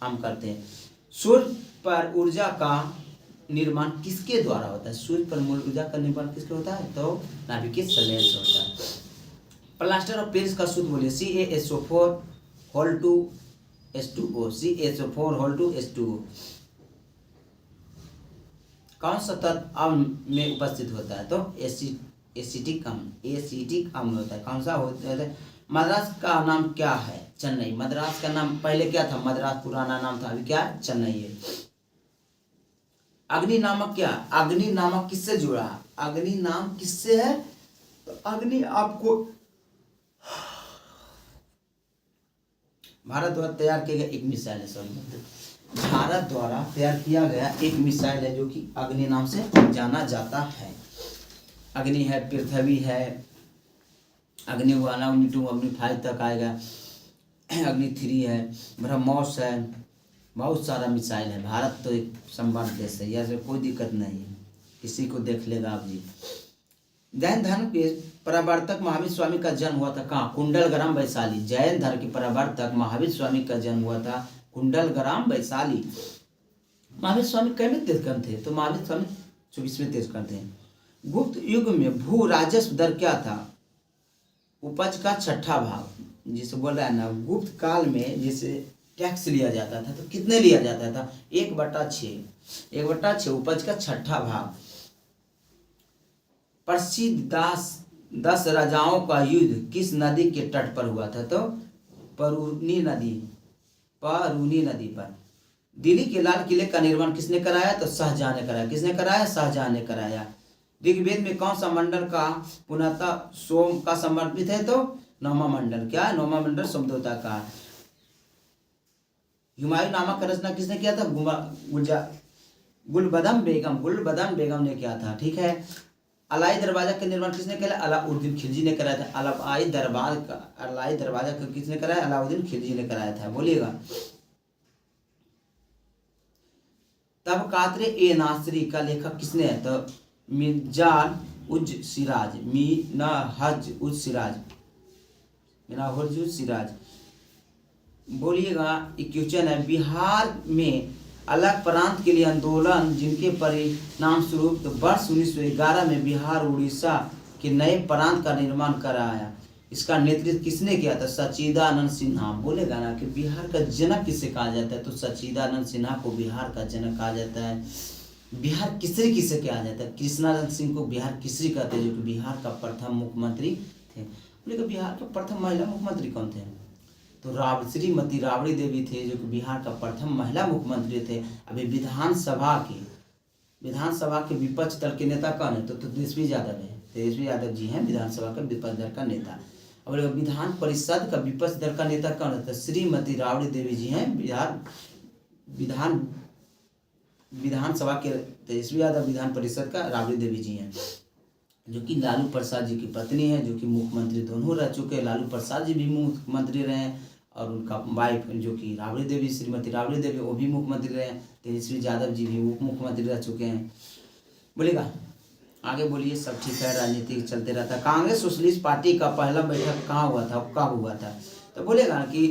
अम्ल करते हैं। सूर्य पर ऊर्जा का निर्माण किसके द्वारा होता है? सूर्य पर मूल ऊर्जा का निर्माण किसके होता है? तो नाभिकीय संलयन से होता है। प्लास्टर ऑफ पेरिस का सूत्र बोलिए। CaSO4 whole to H2O। CaSO4 whole to H2O। कौन सा तत्व अम्ल में उपस्थित होता है? तो एसिटिक अम्ल होता है। कौन सा होता है? मद्रास का नाम क्या है? चेन्नई। मद्रास का नाम पहले क्या था? मद्रास पुराना नाम था, अभी क्या है? चेन्नई है। अग्नि नामक क्या? अग्नि नामक किससे जुड़ा है? अग्नि नाम किससे है? तो अग्नि आपको भारत द्वारा तैयार किया गया एक मिसाइल है। सॉरी, भारत द्वारा तैयार किया गया एक मिसाइल है जो कि अग्नि नाम से जाना जाता है। अग्नि है, पृथ्वी है, अग्नि 1, अग्नि 2, अग्नि 5 तक आएगा, अग्नि 3 है, ब्रह्मोस है, बहुत सारा मिसाइल है। भारत तो एक संबद्ध देश है, ऐसे कोई दिक्कत नहीं है, किसी को देख लेगा आप जी। जैन धर्म के प्रवर्तक महावीर स्वामी का जन्म हुआ था कहाँ? कुंडलग्राम वैशाली। जैन धर्म के प्रवर्तक महावीर स्वामी का जन्म हुआ था कुंडलग्राम वैशाली। महावीर स्वामी कैवें तीर्थंकर थे? तो महावीर स्वामी 24वें तीर्थंकर थे। गुप्त युग में भू राजस्व दर क्या था? उपज का 6ठा भाग। जिसे बोल रहा है ना, गुप्त काल में जैसे टैक्स लिया जाता था तो कितने लिया जाता था? 1/6। 1/6 उपज का 6ठा भाग। प्रसिद्ध 10 राजाओं का युद्ध किस नदी के तट पर हुआ था? तो परूनी नदी पर। दिल्ली के लाल किले का निर्माण किसने कराया? तो शाहजहां ने कराया। किसने कराया? शाहजहां ने कराया। ऋग्वेद में कौन सा मंडल का पुनः सोम का समर्पित है? तो 9वां मंडल। क्या है? 9वां मंडल सोमदेवता का। हुमायूं नामा का रचना किसने किया था? गुलबदन बेगम ने किया था। ठीक है। अलाई दरवाजा का निर्माण किसने किया? अलाउद्दीन खिलजी ने कराया था। अलाई दरवाजा का किसने कराया? अलाउद्दीन खिलजी ने कराया था। बोलिएगा। तब कातरे ए नासरी का लेखक किसने है? तो मिर्जान उज सिराज। बोलिएगा। एक क्वेश्चन है, बिहार में अलग प्रांत के लिए आंदोलन जिनके परिणाम स्वरूप वर्ष 1911 में बिहार उड़ीसा के नए प्रांत का निर्माण कराया, इसका नेतृत्व किसने किया था? सच्चिदानंद सिन्हा। बोलेगा ना कि बिहार का जनक किसे कहा जाता है? तो सच्चिदानंद सिन्हा को बिहार का जनक कहा जाता है। बिहार केसरी किसे कहा जाता है? कृष्णानंद सिंह को बिहार केसरी कहते हैं, जो कि बिहार का प्रथम मुख्यमंत्री थे। बोलेगा बिहार का प्रथम महिला मुख्यमंत्री कौन थे? तो श्रीमती राबड़ी देवी थे, जो कि बिहार का प्रथम महिला मुख्यमंत्री थे। अभी विधानसभा के विपक्ष दल के नेता कौन है? तो तेजस्वी यादव है। तेजस्वी यादव जी हैं विधानसभा का विपक्ष दल का नेता। और विधान परिषद का विपक्ष दल का नेता कौन है? तो श्रीमती राबड़ी देवी जी हैं। विधानसभा के तेजस्वी यादव, विधान परिषद का राबड़ी देवी जी हैं, जो कि लालू प्रसाद जी की पत्नी है, जो कि मुख्यमंत्री दोनों रह चुके हैं। लालू प्रसाद जी भी मुख्यमंत्री रहे हैं और उनका वाइफ जो कि राबड़ी देवी, श्रीमती राबड़ी देवी, वो भी मुख्यमंत्री रहे। तेजस्वी यादव जी भी उप मुख्यमंत्री रह चुके हैं। बोलिएगा। आगे बोलिए। सब ठीक है, राजनीति चलते रहता है। कांग्रेस सोशलिस्ट पार्टी का पहला बैठक कहाँ हुआ था? कब हुआ था? तो बोलेगा ना कि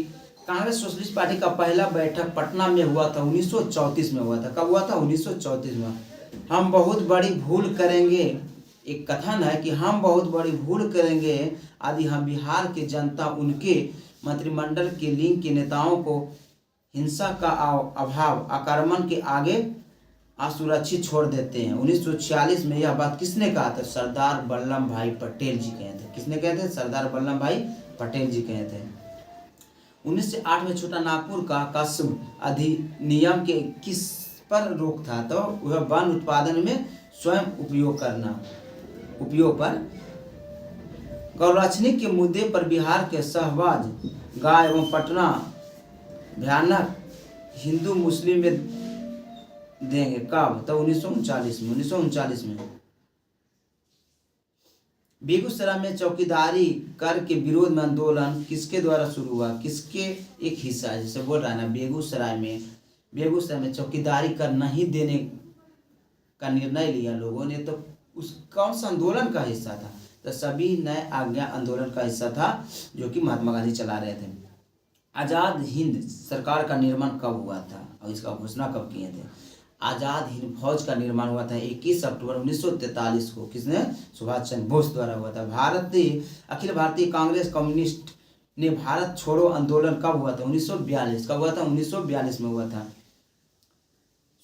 कांग्रेस सोशलिस्ट पार्टी का पहला बैठक पटना में हुआ था, 1934 में हुआ था। कब हुआ था? 1934 में। हम बहुत बड़ी भूल करेंगे, एक कथन है कि हम बहुत बड़ी भूल करेंगे यदि हम बिहार की जनता उनके मंत्रिमंडल के लिंग के नेताओं को हिंसा का अभाव, आक्रमण के आगे असुरक्षित छोड़ देते हैं। 1946 में यह बात किसने कहा था? सरदार वल्लभ भाई पटेल जी कहे थे। किसने कहे थे? सरदार वल्लभ भाई पटेल जी कहे थे। 1908 में छोटा नागपुर का कस्ब अधिनियम के किस पर रोक था? तो वह वन उत्पादन में स्वयं उपयोग पर। गौरक्षणी के मुद्दे पर बिहार के शहबाज गाय एवं पटना भयानक हिंदू मुस्लिम में देंगे। कब? तो 1939 में। बेगूसराय में चौकीदारी कर के विरोध में आंदोलन किसके द्वारा शुरू हुआ? किसके एक हिस्सा है, जैसे बोल रहा है ना, बेगूसराय में चौकीदारी कर नहीं देने का निर्णय लिया लोगों ने, तो उस कौन सा आंदोलन का हिस्सा था? तो सभी नए आज्ञा आंदोलन का हिस्सा था, जो कि महात्मा गांधी चला रहे थे। आज़ाद हिंद सरकार का निर्माण कब हुआ था और इसका घोषणा कब किए थे? आज़ाद हिंद फौज का निर्माण हुआ था 21 अक्टूबर 1943 को। किसने? सुभाष चंद्र बोस द्वारा हुआ था। अखिल भारतीय कांग्रेस कम्युनिस्ट ने भारत छोड़ो आंदोलन कब हुआ था? 1942। कब हुआ था? 1942 में हुआ था।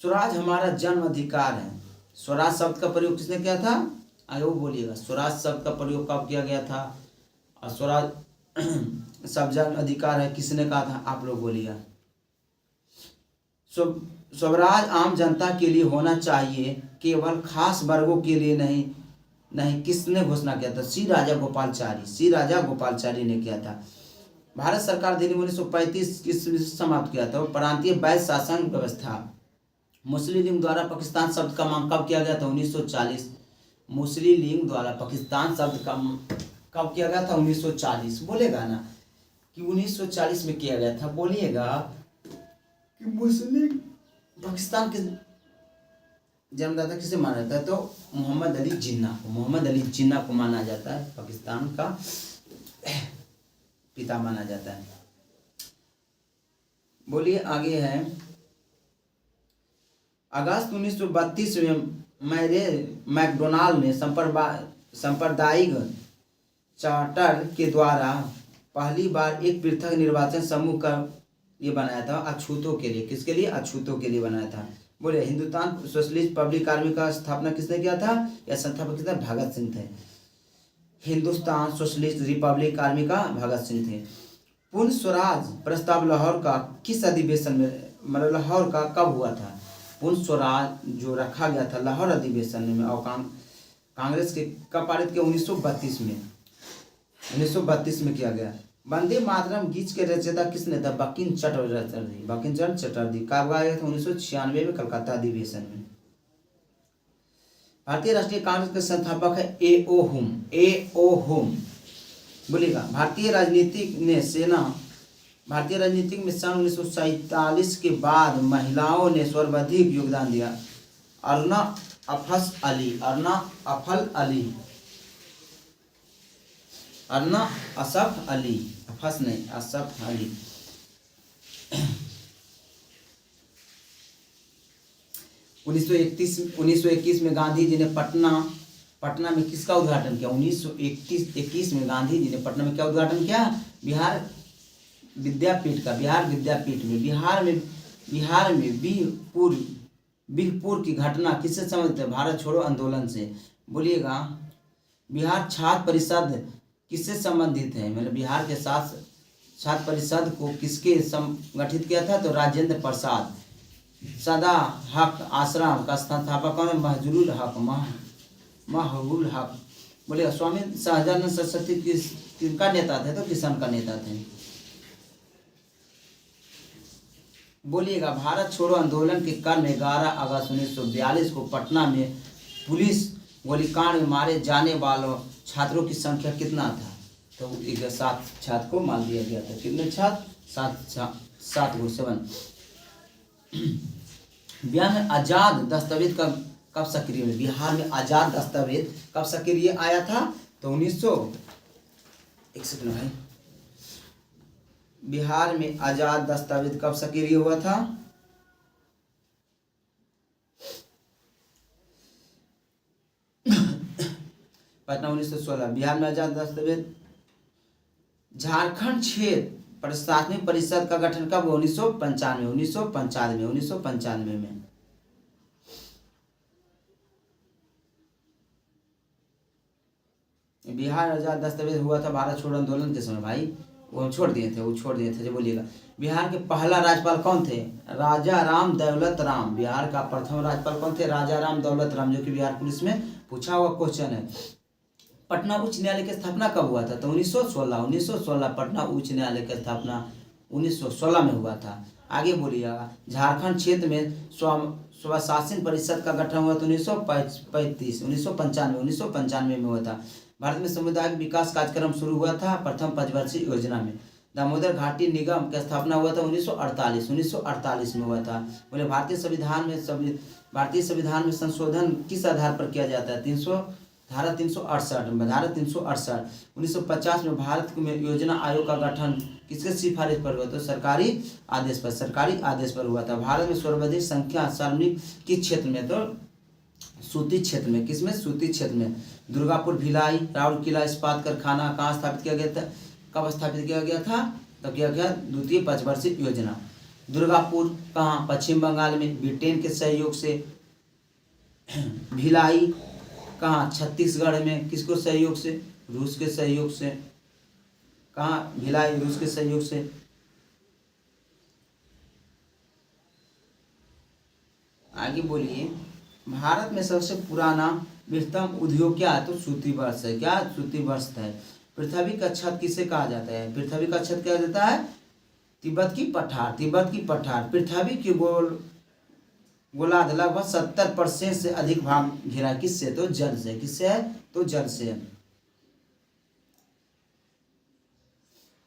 स्वराज हमारा जन्म अधिकार है। स्वराज शब्द का प्रयोग किसने किया था? आगे वो बोलिएगा, स्वराज शब्द का प्रयोग कब किया गया था? और स्वराज सब जन अधिकार है किसने कहा था? आप लोग बोलिएगा। स्वराज आम जनता के लिए होना चाहिए, केवल खास वर्गों के लिए नहीं। नहीं, किसने घोषणा किया था? श्री राजा गोपालाचारी, श्री राजा गोपालाचारी ने किया था। भारत सरकार अधिनियम 1935 ईस्वी से समाप्त किया था। प्रांतीय वैध शासन व्यवस्था। मुस्लिम लीग द्वारा पाकिस्तान शब्द का मांग कब किया गया था? 1940। मुस्लिम लीग द्वारा पाकिस्तान शब्द का कब किया गया था? 1940। बोलेगा ना कि 1940 में किया गया था। बोलिएगा कि मुस्लिम पाकिस्तान के जन्मदाता किसे माना जाता है? तो मोहम्मद अली जिन्ना को, मोहम्मद अली जिन्ना को माना जाता है, पाकिस्तान का पिता माना जाता है। बोलिए आगे है, अगस्त 1932 में मैकडोनाल्ड ने सांप्रदायिक चार्टर के द्वारा पहली बार एक पृथक निर्वाचन समूह का ये बनाया था, अछूतों के लिए। किसके लिए? अछूतों के लिए बनाया था। बोले हिंदुस्तान सोशलिस्ट पब्लिक आर्मी का स्थापना किसने किया था? या संस्थापक किसने? भगत सिंह थे। हिंदुस्तान सोशलिस्ट रिपब्लिक आर्मी का भगत सिंह थे। पूर्ण स्वराज प्रस्ताव लाहौर का किस अधिवेशन में, मतलब लाहौर का कब हुआ था? पूर्ण स्वराज जो रखा गया था लाहौर अधिवेशन में, और कांग्रेस के कब पारित किया? 1932 में, 1932 में किया गया। वंदे मातरम गीत के रचयिता किसने था? बंकिम चटर्जी, बंकिम चटर्जी। कब गाया गया था? 1996 में कलकत्ता अधिवेशन में। भारतीय राष्ट्रीय कांग्रेस के संस्थापक है ए.ओ. हुम, ए.ओ. हुम। बोलिएगा, भारतीय राजनीतिक में सन 1947 के बाद महिलाओं ने सर्वाधिक योगदान दिया। अरुणा असफ अली, असफ अली। 1921 में गांधी जी ने पटना में किसका उद्घाटन किया? 1921 में गांधी जी ने पटना में क्या उद्घाटन किया? बिहार विद्यापीठ का। बिहार विद्यापीठ में बिहार में बीहपुर की घटना किससे संबंधित है? भारत छोड़ो आंदोलन से। बोलिएगा, बिहार छात्र परिषद किससे संबंधित है? मतलब बिहार के साथ छात्र परिषद को किसके संगठित किया था? तो राजेंद्र प्रसाद। सदा हक आश्रम का संस्थापक कौन है? महबूल हक। बोलिएगा, स्वामी सहजानंद सरस्वती किसका नेता थे? तो किसान का नेता थे। बोलिएगा, भारत छोड़ो आंदोलन के क्रम में 11 अगस्त 1942 को पटना में पुलिस गोलीकांड में मारे जाने वालों छात्रों की संख्या कितना था? तो 7 छात्र को मार दिया गया था। कितने छात्र? 7 को 7। बिहार में आजाद दस्तावेज कब सक्रिय हुए? बिहार में आजाद दस्तावेज कब सक्रिय आया था? तो 1961 भाई। बिहार में आजाद दस्तावेज कब सक्रिय हुआ था? पटना 1916। बिहार में आजाद दस्तावेज। झारखंड क्षेत्र प्रशासनिक परिषद का गठन कब हुआ? 1995 में। बिहार आजाद दस्तावेज हुआ था भारत छोड़ो आंदोलन के समय भाई। वो छोड़ दिए थे। जो बोलिएगा, बिहार के पहला राज्यपाल कौन थे? राजा राम दौलत राम। बिहार का प्रथम राज्यपाल कौन थे? राजा राम दौलत राम, जो कि बिहार पुलिस में पूछा हुआ क्वेश्चन है। पटना उच्च न्यायालय की स्थापना कब हुआ था? तो 1916। पटना उच्च न्यायालय की स्थापना 1916 में हुआ था। आगे बोलिएगा, झारखंड क्षेत्र में स्वशासन परिषद का गठन हुआ तो 1995 में हुआ था। भारत में सामुदायिक विकास कार्यक्रम शुरू हुआ था प्रथम पंचवर्षीय योजना में। दामोदर घाटी निगम की स्थापना हुआ था 1948 में हुआ था। बोले, भारतीय संविधान में संशोधन किस आधार पर किया जाता है? धारा 368। 1950 में भारत में योजना आयोग का गठन किसके सिफारिश पर हुआ? तो सरकारी आदेश पर हुआ था। भारत में सर्वाधिक संख्या सार्वजनिक किस क्षेत्र में? तो सूती क्षेत्र में। किसमें? सूती क्षेत्र में। दुर्गापुर, भिलाई, राउरकेला इस्पात कारखाना कहाँ स्थापित किया गया था? कब स्थापित किया गया था? तब किया गया द्वितीय पंचवर्षीय योजना। दुर्गापुर कहाँ? पश्चिम बंगाल में। ब्रिटेन के सहयोग से भिलाई कहाँ? छत्तीसगढ़ में। किसको सहयोग से? रूस के सहयोग से। कहाँ भिलाई? रूस के सहयोग से। आगे बोलिए। भारत में सबसे पुराना बृहत्तम उद्योग क्या है? तो सूती वस्त्र है। क्या? सूती वस्त्र है। पृथ्वी का छत किसे कहा जाता है? पृथ्वी का छत क्या जाता है? तिब्बत की पठार। तिब्बत की पठार। पृथ्वी की गोलार्ध लगभग 70% से अधिक भाग घिरा किससे? तो जल से। किससे है? तो जल से।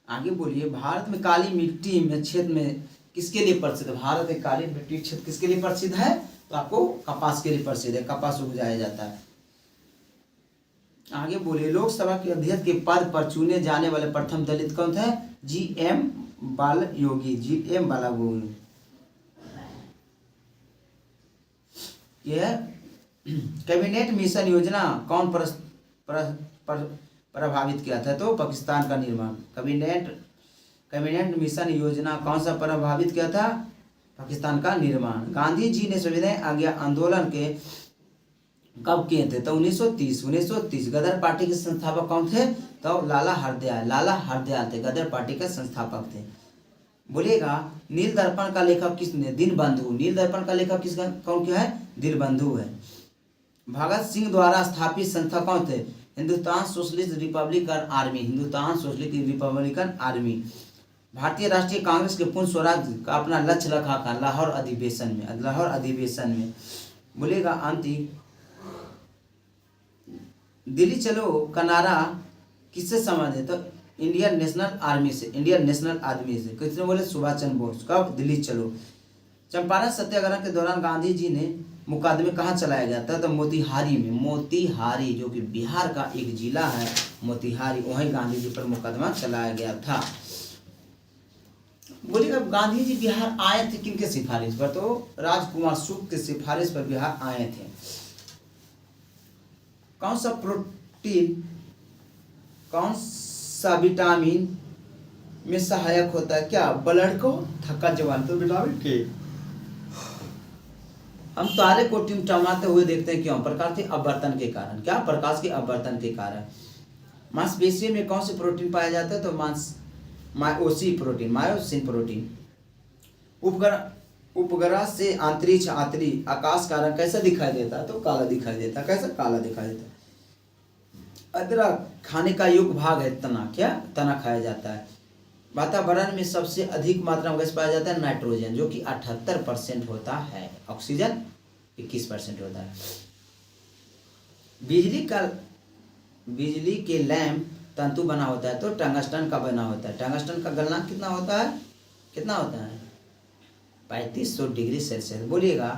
आगे बोलिए। भारत में काली मिट्टी में क्षेत्र में किसके लिए प्रसिद्ध है? भारत में काली मिट्टी क्षेत्र किसके लिए प्रसिद्ध है? तो आपको कपास के लिए प्रसिद्ध है। कपास उगाया जाता है। आगे बोलिए। लोकसभा के अध्यक्ष के पद पर चुने जाने वाले प्रथम दलित कौन थे? जी.एम. बालयोगी। जी.एम. बालयोगी। यह कैबिनेट मिशन योजना कौन प्रभावित किया था? तो पाकिस्तान का निर्माण। कैबिनेट मिशन योजना कौन सा प्रभावित किया था? पाकिस्तान का निर्माण। गांधी जी ने संविधान आज्ञा आंदोलन के कब किए थे? तो 1930। गदर पार्टी के संस्थापक कौन थे? तो लाला हरदयाल थे। गदर पार्टी के संस्थापक थे। बोलिएगा। नील दर्पण का लेखक किसने? दीनबंधु। नील दर्पण का लेखक किसका कौन क्या है? दीनबंधु है। भगत सिंह द्वारा स्थापित संस्था कौन थे? Hindustan socialist Republican army. Hindustan socialist Republican army. भारतीय राष्ट्रीय कांग्रेस के पूर्ण स्वराज का अपना लक्ष्य रखा था लाहौर अधिवेशन में। बोलिएगा। अंतिम। दिल्ली चलो का नारा किससे संबंधित? तो इंडियन नेशनल आर्मी से। इंडियन नेशनल आर्मी से। किसने बोले? सुभाष चंद्र बोस। कब? दिल्ली चलो। चंपारण सत्याग्रह के दौरान गांधी जी ने मुकदमे कहाँ चलाया गया था? तो मोतिहारी में। मोतिहारी जो कि बिहार का एक जिला है, मोतिहारी, वहीं गांधी जी पर मुकदमा चलाया गया था। बोलिएगा। गांधी जी बिहार आए थे किनके सिफारिश पर? तो राजकुमार शुक्ल के सिफारिश पर बिहार आए थे। कौन सा प्रोटीन, कौन सा विटामिन में सहायक होता है? क्या? ब्लड को थक्का जवान। तो विटामिन के हम तारे को टिमटिमाते हुए देखते हैं। क्यों? प्रकाश के अपवर्तन के कारण। क्या? प्रकाश के अपवर्तन के कारण। मांसपेशियों में कौन से प्रोटीन पाया जाता है? तो मायोसिन प्रोटीन। उपग्रह से अंतरिक्ष आकाश का रंग कैसा दिखाई देता है? तो काला दिखाई देता है। कैसा? काला दिखाई देता है। अदरक खाने का योग्य भाग है तना। क्या? तना खाया जाता है। वातावरण में सबसे अधिक मात्रा में गैस पाया जाता है? नाइट्रोजन, जो कि 78% होता है। ऑक्सीजन 21% होता है। बिजली के लैंप तंतु बना होता है? तो टंगस्टन का बना होता है। टंगस्टन का गलनांक कितना होता है? 3500 डिग्री सेल्सियस। बोलिएगा।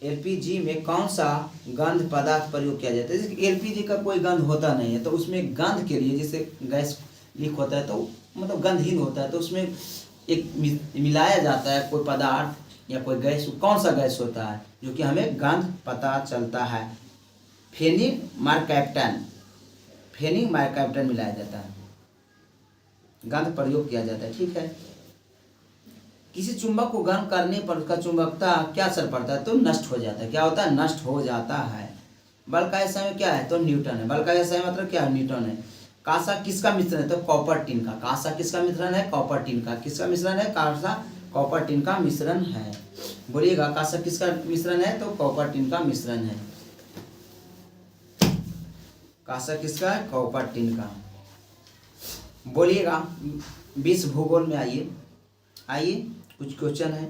एलपीजी में कौन सा गंध पदार्थ प्रयोग किया जाता है? जैसे एलपीजी का कोई गंध होता नहीं है, तो उसमें गंध के लिए, जैसे गैस लीक होता है तो मतलब गंधहीन होता है, तो उसमें एक मिलाया जाता है कोई पदार्थ या कोई गैस। कौन सा गैस होता है जो कि हमें गंध पता चलता है? फेनिक मार्कैप्टन मिलाया जाता है, गंध प्रयोग किया जाता है। ठीक है। किसी चुंबक को गर्म करने पर उसका चुंबकता क्या असर पड़ता है? तो नष्ट हो जाता है। क्या होता है? नष्ट हो जाता है। बल का समय क्या है? तो न्यूटन है। बल का समय मतलब क्या है? न्यूटन है। कांसा किसका मिश्रण है? तो कॉपर टिन का। कांसा किसका मिश्रण है? कॉपर टिन का। किसका मिश्रण है? कांसा कॉपर टिन का मिश्रण है। बोलिएगा। कांसा किसका मिश्रण है? तो कॉपर टिन का मिश्रण है। कांसा किसका है? कॉपर टिन का। बोलिएगा। विश्व भूगोल में आइए कुछ क्वेश्चन है।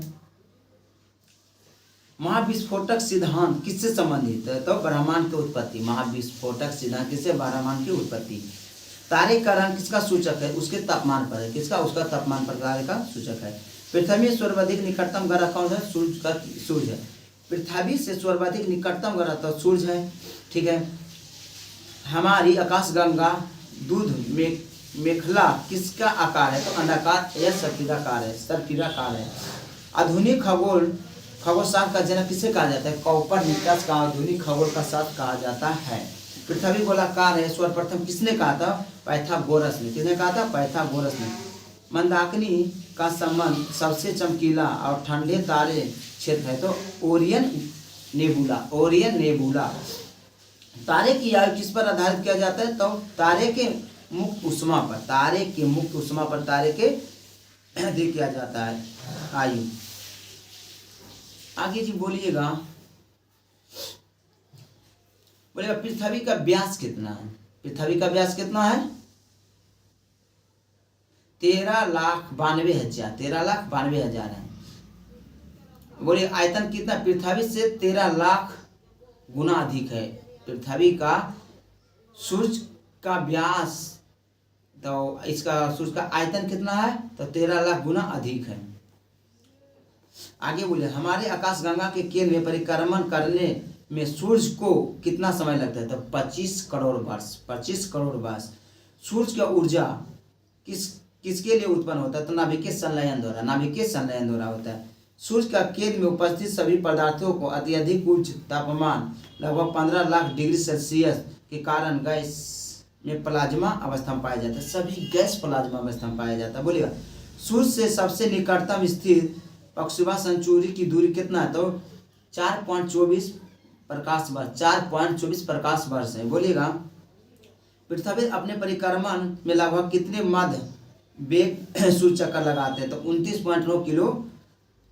महाविस्फोटक सिद्धांत किससे संबंधित है? तो ब्रह्मांड की उत्पत्ति। महाविस्फोटक सिद्धांत किससे? ब्रह्मांड की उत्पत्ति। तारे का रंग किसका सूचक है? उसके तापमान पर है। किसका? उसका तापमान पर तारे का सूचक है। पृथ्वी में सर्वाधिक निकटतम ग्रह कौन है? सूर्य है। पृथ्वी से सर्वाधिक निकटतम ग्रह तो सूर्य है। ठीक है। हमारी आकाशगंगा दूध में मेखला किसका आकार है? तो अंडाकार या सर्पिलाकार है। आधुनिक खगोलशास्त्र का जनक किसे कहा जाता है? कोपरनिकस का आधुनिक खगोल का शास्त्र कहा जाता है। पृथ्वी गोलाकार है सर्वप्रथम किसने कहा था? पाइथागोरस ने। किसने कहा था? पाइथागोरस ने। मंदाकिनी का संबंध सबसे चमकीला और ठंडे तारे क्षेत्र है? तो ओरियन नेबुला, ओरियन नेबुला। तारे की आयु किस पर आधारित किया जाता है? तो तारे के मुक्त ऊष्मा पर, तारे के मुक्त ऊष्मा पर तारे के अधिक किया जाता है आयु। आगे जी बोलिएगा, पृथ्वी का व्यास कितना है? पृथ्वी का व्यास कितना है? 13,92,000, 13,92,000 है। बोलिए आयतन कितना? पृथ्वी से 13 लाख गुना अधिक है। पृथ्वी का सूर्य का व्यास, तो इसका सूर्य का आयतन कितना है? तो 13 लाख गुना अधिक है। आगे बोले, हमारे आकाशगंगा के केंद्र में परिक्रमण करने में सूर्य को कितना समय लगता है? तो 25 करोड़ वर्ष, 25 करोड़ वर्ष। सूर्य की ऊर्जा किसके लिए उत्पन्न होता है? तो नाभिकीय संलयन द्वारा, नाभिकीय संलयन द्वारा होता है। सूर्य का केंद्र में उपस्थित सभी पदार्थों को अत्यधिक उच्च तापमान लगभग 15 लाख डिग्री सेल्सियस के कारण गैस में प्लाज्मा अवस्था में पाया जाता है। सभी गैस प्लाज्मा अवस्था में पाया जाता है। बोलिएगा, सूर्य से सबसे निकटतम स्थित प्रक्षेपा संचूरी की दूरी कितना है? तो 4.24 प्रकाश वर्ष, 4.24 प्रकाश वर्ष है। बोलिएगा, पृथ्वी अपने परिक्रमण में लगभग कितने मध्य वेग सूर्य चक्कर लगाते हैं? तो 29.9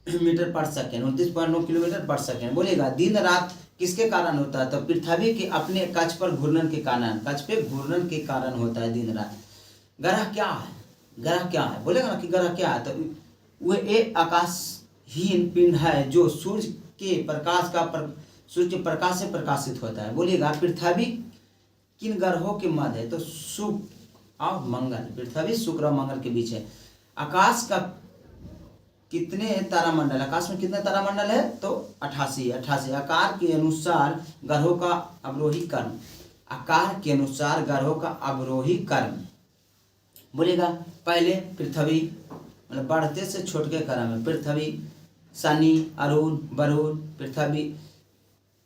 किलोमीटर पर सेकेंड, 29.9 किलोमीटर पर सेकेंड। बोलिएगा, दिन रात किसके कारण होता है? तो पृथ्वी के अपने कक्ष पर घूर्णन के कारण, कक्ष पे घूर्णन के कारण होता है दिन रात। ग्रह क्या है? ग्रह क्या है? बोलेगा ना कि ग्रह क्या है? तो वह एक आकाशहीन पिंड है जो सूर्य के प्रकाश से प्रकाशित होता है। बोलिएगा, पृथ्वी किन ग्रहों के मध्य है? तो शुक्र और मंगल, पृथ्वी शुक्र और मंगल के बीच है। आकाश का कितने तारामंडल, आकाश में कितने तारामंडल है? तो 88, 88। आकार के अनुसार ग्रहों का अवरोही क्रम, आकार के अनुसार ग्रहों का अवरोही क्रम। बोलेगा, पहले पृथ्वी, मतलब बढ़ते से छोटे क्रम में पृथ्वी, शनि, अरुण, वरुण, पृथ्वी,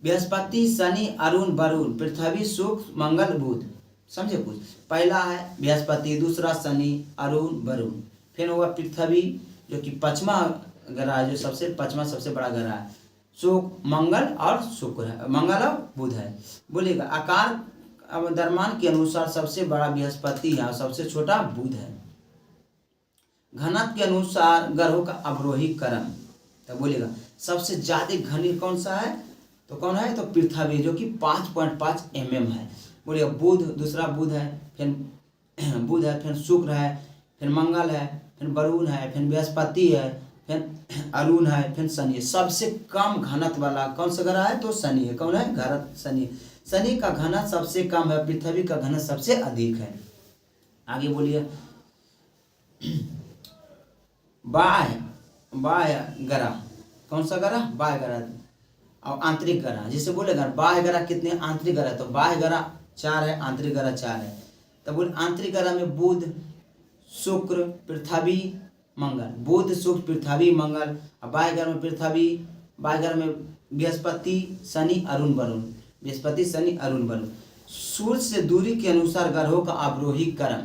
बृहस्पति, शनि, अरुण, वरुण, पृथ्वी, शुक्र, मंगल, बुध। समझे कुछ? पहला है बृहस्पति, दूसरा शनि, अरुण, वरुण, फिर होगा पृथ्वी जो कि पचमा ग्रह है, जो सबसे पचमा सबसे बड़ा ग्रह है। शुक्र, मंगल और शुक्र है, मंगल और बुध है। बोलिएगा, आकार द्रव्यमान के अनुसार सबसे बड़ा बृहस्पति है और सबसे छोटा बुध है। घनत्व के अनुसार ग्रहों का अवरोही क्रम, तो बोलिएगा सबसे ज्यादा घनी कौन सा है? तो कौन है? तो पृथ्वी जो कि 5.5 mm है। बोलिएगा, बुध, दूसरा बुध है, फिर बुध है, फिर शुक्र है, फिर मंगल है, फिर वरुण है, फिर बृहस्पति है, फिर अरुण है, फिर शनि। सबसे कम घनत्व वाला कौन सा ग्रह है? तो शनि है। कौन है? ग्रह शनि। शनि का घनत्व सबसे कम है, पृथ्वी का घनत्व सबसे अधिक है। आगे बोलिए, बाह्य ग्रह, कौन सा ग्रह? बाह्य ग्रह और आंतरिक ग्रह। जिसे बोलेगा बाह्य ग्रह कितने, आंतरिक ग्रह, तो बाह्य ग्रह 4 है, आंतरिक ग्रह 4 है। तो बोले आंतरिक ग्रह में बुध, शुक्र, पृथ्वी, मंगल, बुध, शुक्र, पृथ्वी, मंगल। और बाह्य ग्रह में पृथ्वी, बाह्य ग्रह में बृहस्पति, शनि, अरुण, वरुण, बृहस्पति, शनि, अरुण, वरुण। सूर्य से दूरी के अनुसार ग्रहों का अवरोही क्रम,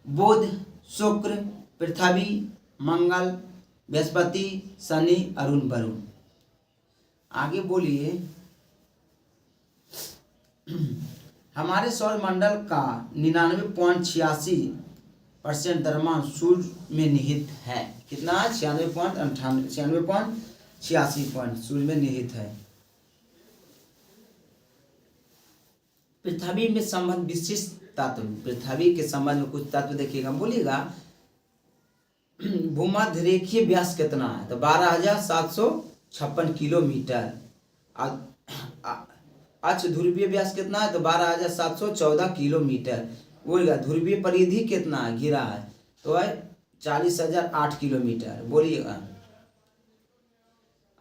बुध, शुक्र, पृथ्वी, मंगल, बृहस्पति, शनि, अरुण, वरुण। आगे बोलिए, हमारे सौरमंडल का 99.86% द्रव्यमान सूर्य में निहित है। कितना? 96.86 सूर्य में निहित है। पृथ्वी में संबंध विशिष्ट तत्व, पृथ्वी के संबंध में कुछ तत्व देखिएगा। बोलिएगा, भूमध्य रेखीय व्यास कितना है? तो 12,756 किलोमीटर। अक्ष ध्रुवीय व्यास कितना है? तो 12,714 किलोमीटर। बोलिएगा, ध्रुवीय परिधि कितना है? घिरा है, तो है 40,008 किलोमीटर। बोलिएगा,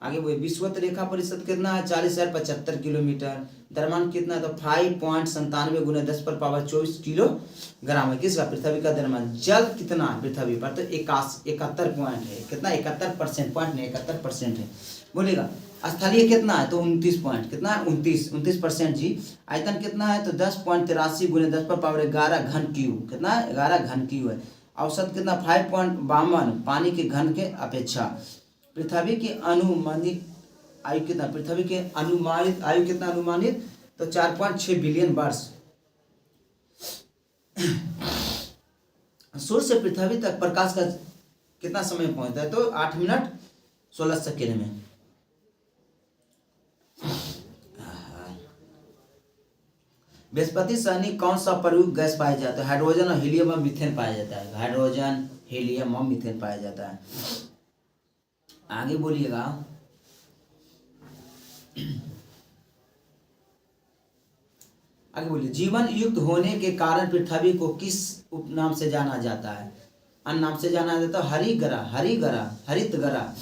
आगे बोलिए, विषुवत रेखा परिषद कितना है? 40,075 किलोमीटर। द्रव्यमान कितना है? तो 5.97 × 10⁻24 किलोग्राम है। किसका? पृथ्वी का द्रव्यमान। जल कितना है पृथ्वी पर? तो 71 पॉइंट है। कितना? 71%, पॉइंट नहीं, 71% है। बोलिएगा, स्थलीय कितना है? तो 29 पॉइंट, कितना है? 29% जी। आयतन कितना है? तो 10.83 × 10⁻11 घन क्यूब। कितना है? 11 घन क्यूब है। औसत कितना? 5.52 पानी के घन के अपेक्षा। पृथ्वी की आयु कितना, पृथ्वी के अनुमानित आयु कितना अनुमानित, तो 4.6 बिलियन वर्ष। सूर्य से पृथ्वी तक प्रकाश का कितना समय पहुंचता है, तो 8 मिनट 16 सेकेंड में। बृहस्पति सहनी कौन सा प्रयुक्त गैस पाया जाता है, हाइड्रोजन और हीलियम और मीथेन पाया जाता है, हाइड्रोजन हीलियम और मीथेन पाया जाता है। आगे बोलिएगा, आगे बोलिए, जीवन युक्त होने के कारण पृथ्वी को किस उपनाम से जाना जाता है, अन्य नाम से जाना जाता है, हरित ग्रह।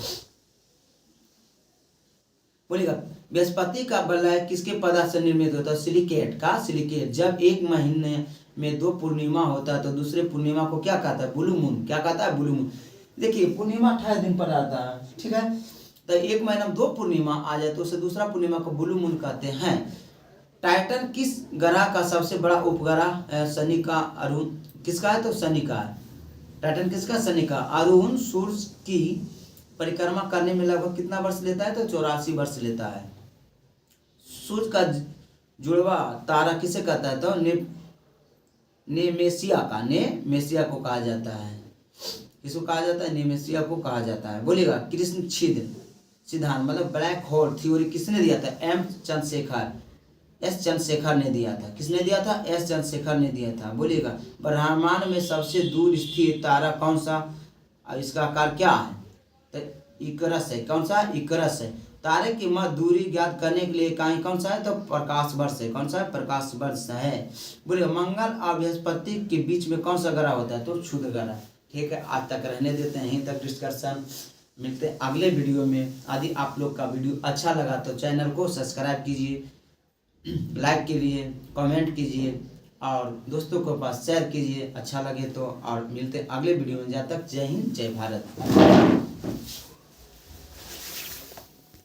बोलिएगा, बृहस्पति का वलय किसके पदार्थ से निर्मित होता है, सिलिकेट का, सिलिकेट। जब एक महीने में 2 पूर्णिमा होता है तो दूसरे पूर्णिमा को क्या कहता है, ब्लू मून। क्या कहता है, ब्लू मून। देखिए पूर्णिमा 28 दिन पर आता है, ठीक है, तो एक महीना में 2 पूर्णिमा आ जाए तो उसे दूसरा पूर्णिमा को ब्लू मून कहते हैं। टाइटन किस ग्रह का सबसे बड़ा उपग्रह, शनि का, अरुण किसका है, तो शनि का है। टाइटन किसका, शनि का। अरुण सूर्य की परिक्रमा करने में लगभग कितना वर्ष लेता है, तो 84 वर्ष लेता है। सूर्य का जुड़वा तारा किसे कहता है, तो नेमेसिया को कहा जाता है। किसको कहा जाता है, नेमेसिया को कहा जाता है। बोलिएगा, कृष्ण छिद्र सिद्धांत मतलब ब्लैक होल थ्योरी किसने दिया था, एस चंद्रशेखर ने दिया था। किसने दिया था, एस चंद्रशेखर ने दिया था। बोलिएगा, ब्रह्मांड में सबसे दूर स्थित तारा कौन सा, इसका आकार क्या है, तो इकरस है। कौन सा, इकरस है। तारे की मध्य दूरी ज्ञात करने के लिए इकाई कौन सा है, तो प्रकाश वर्ष है। कौन सा है, प्रकाश वर्ष है। बोलिएगा, मंगल और बृहस्पति के बीच में कौन सा ग्रह होता है, तो क्षुद्र ग्रह। ठीक है, आज तक रहने देते हैं, यहीं तक डिस्कशन। मिलते हैं अगले वीडियो में। यदि आप लोग का वीडियो अच्छा लगा तो चैनल को सब्सक्राइब कीजिए, लाइक कीजिए, कमेंट कीजिए और दोस्तों के पास शेयर कीजिए अच्छा लगे तो। और मिलते हैं अगले वीडियो में। जब तक जय हिंद, जय भारत।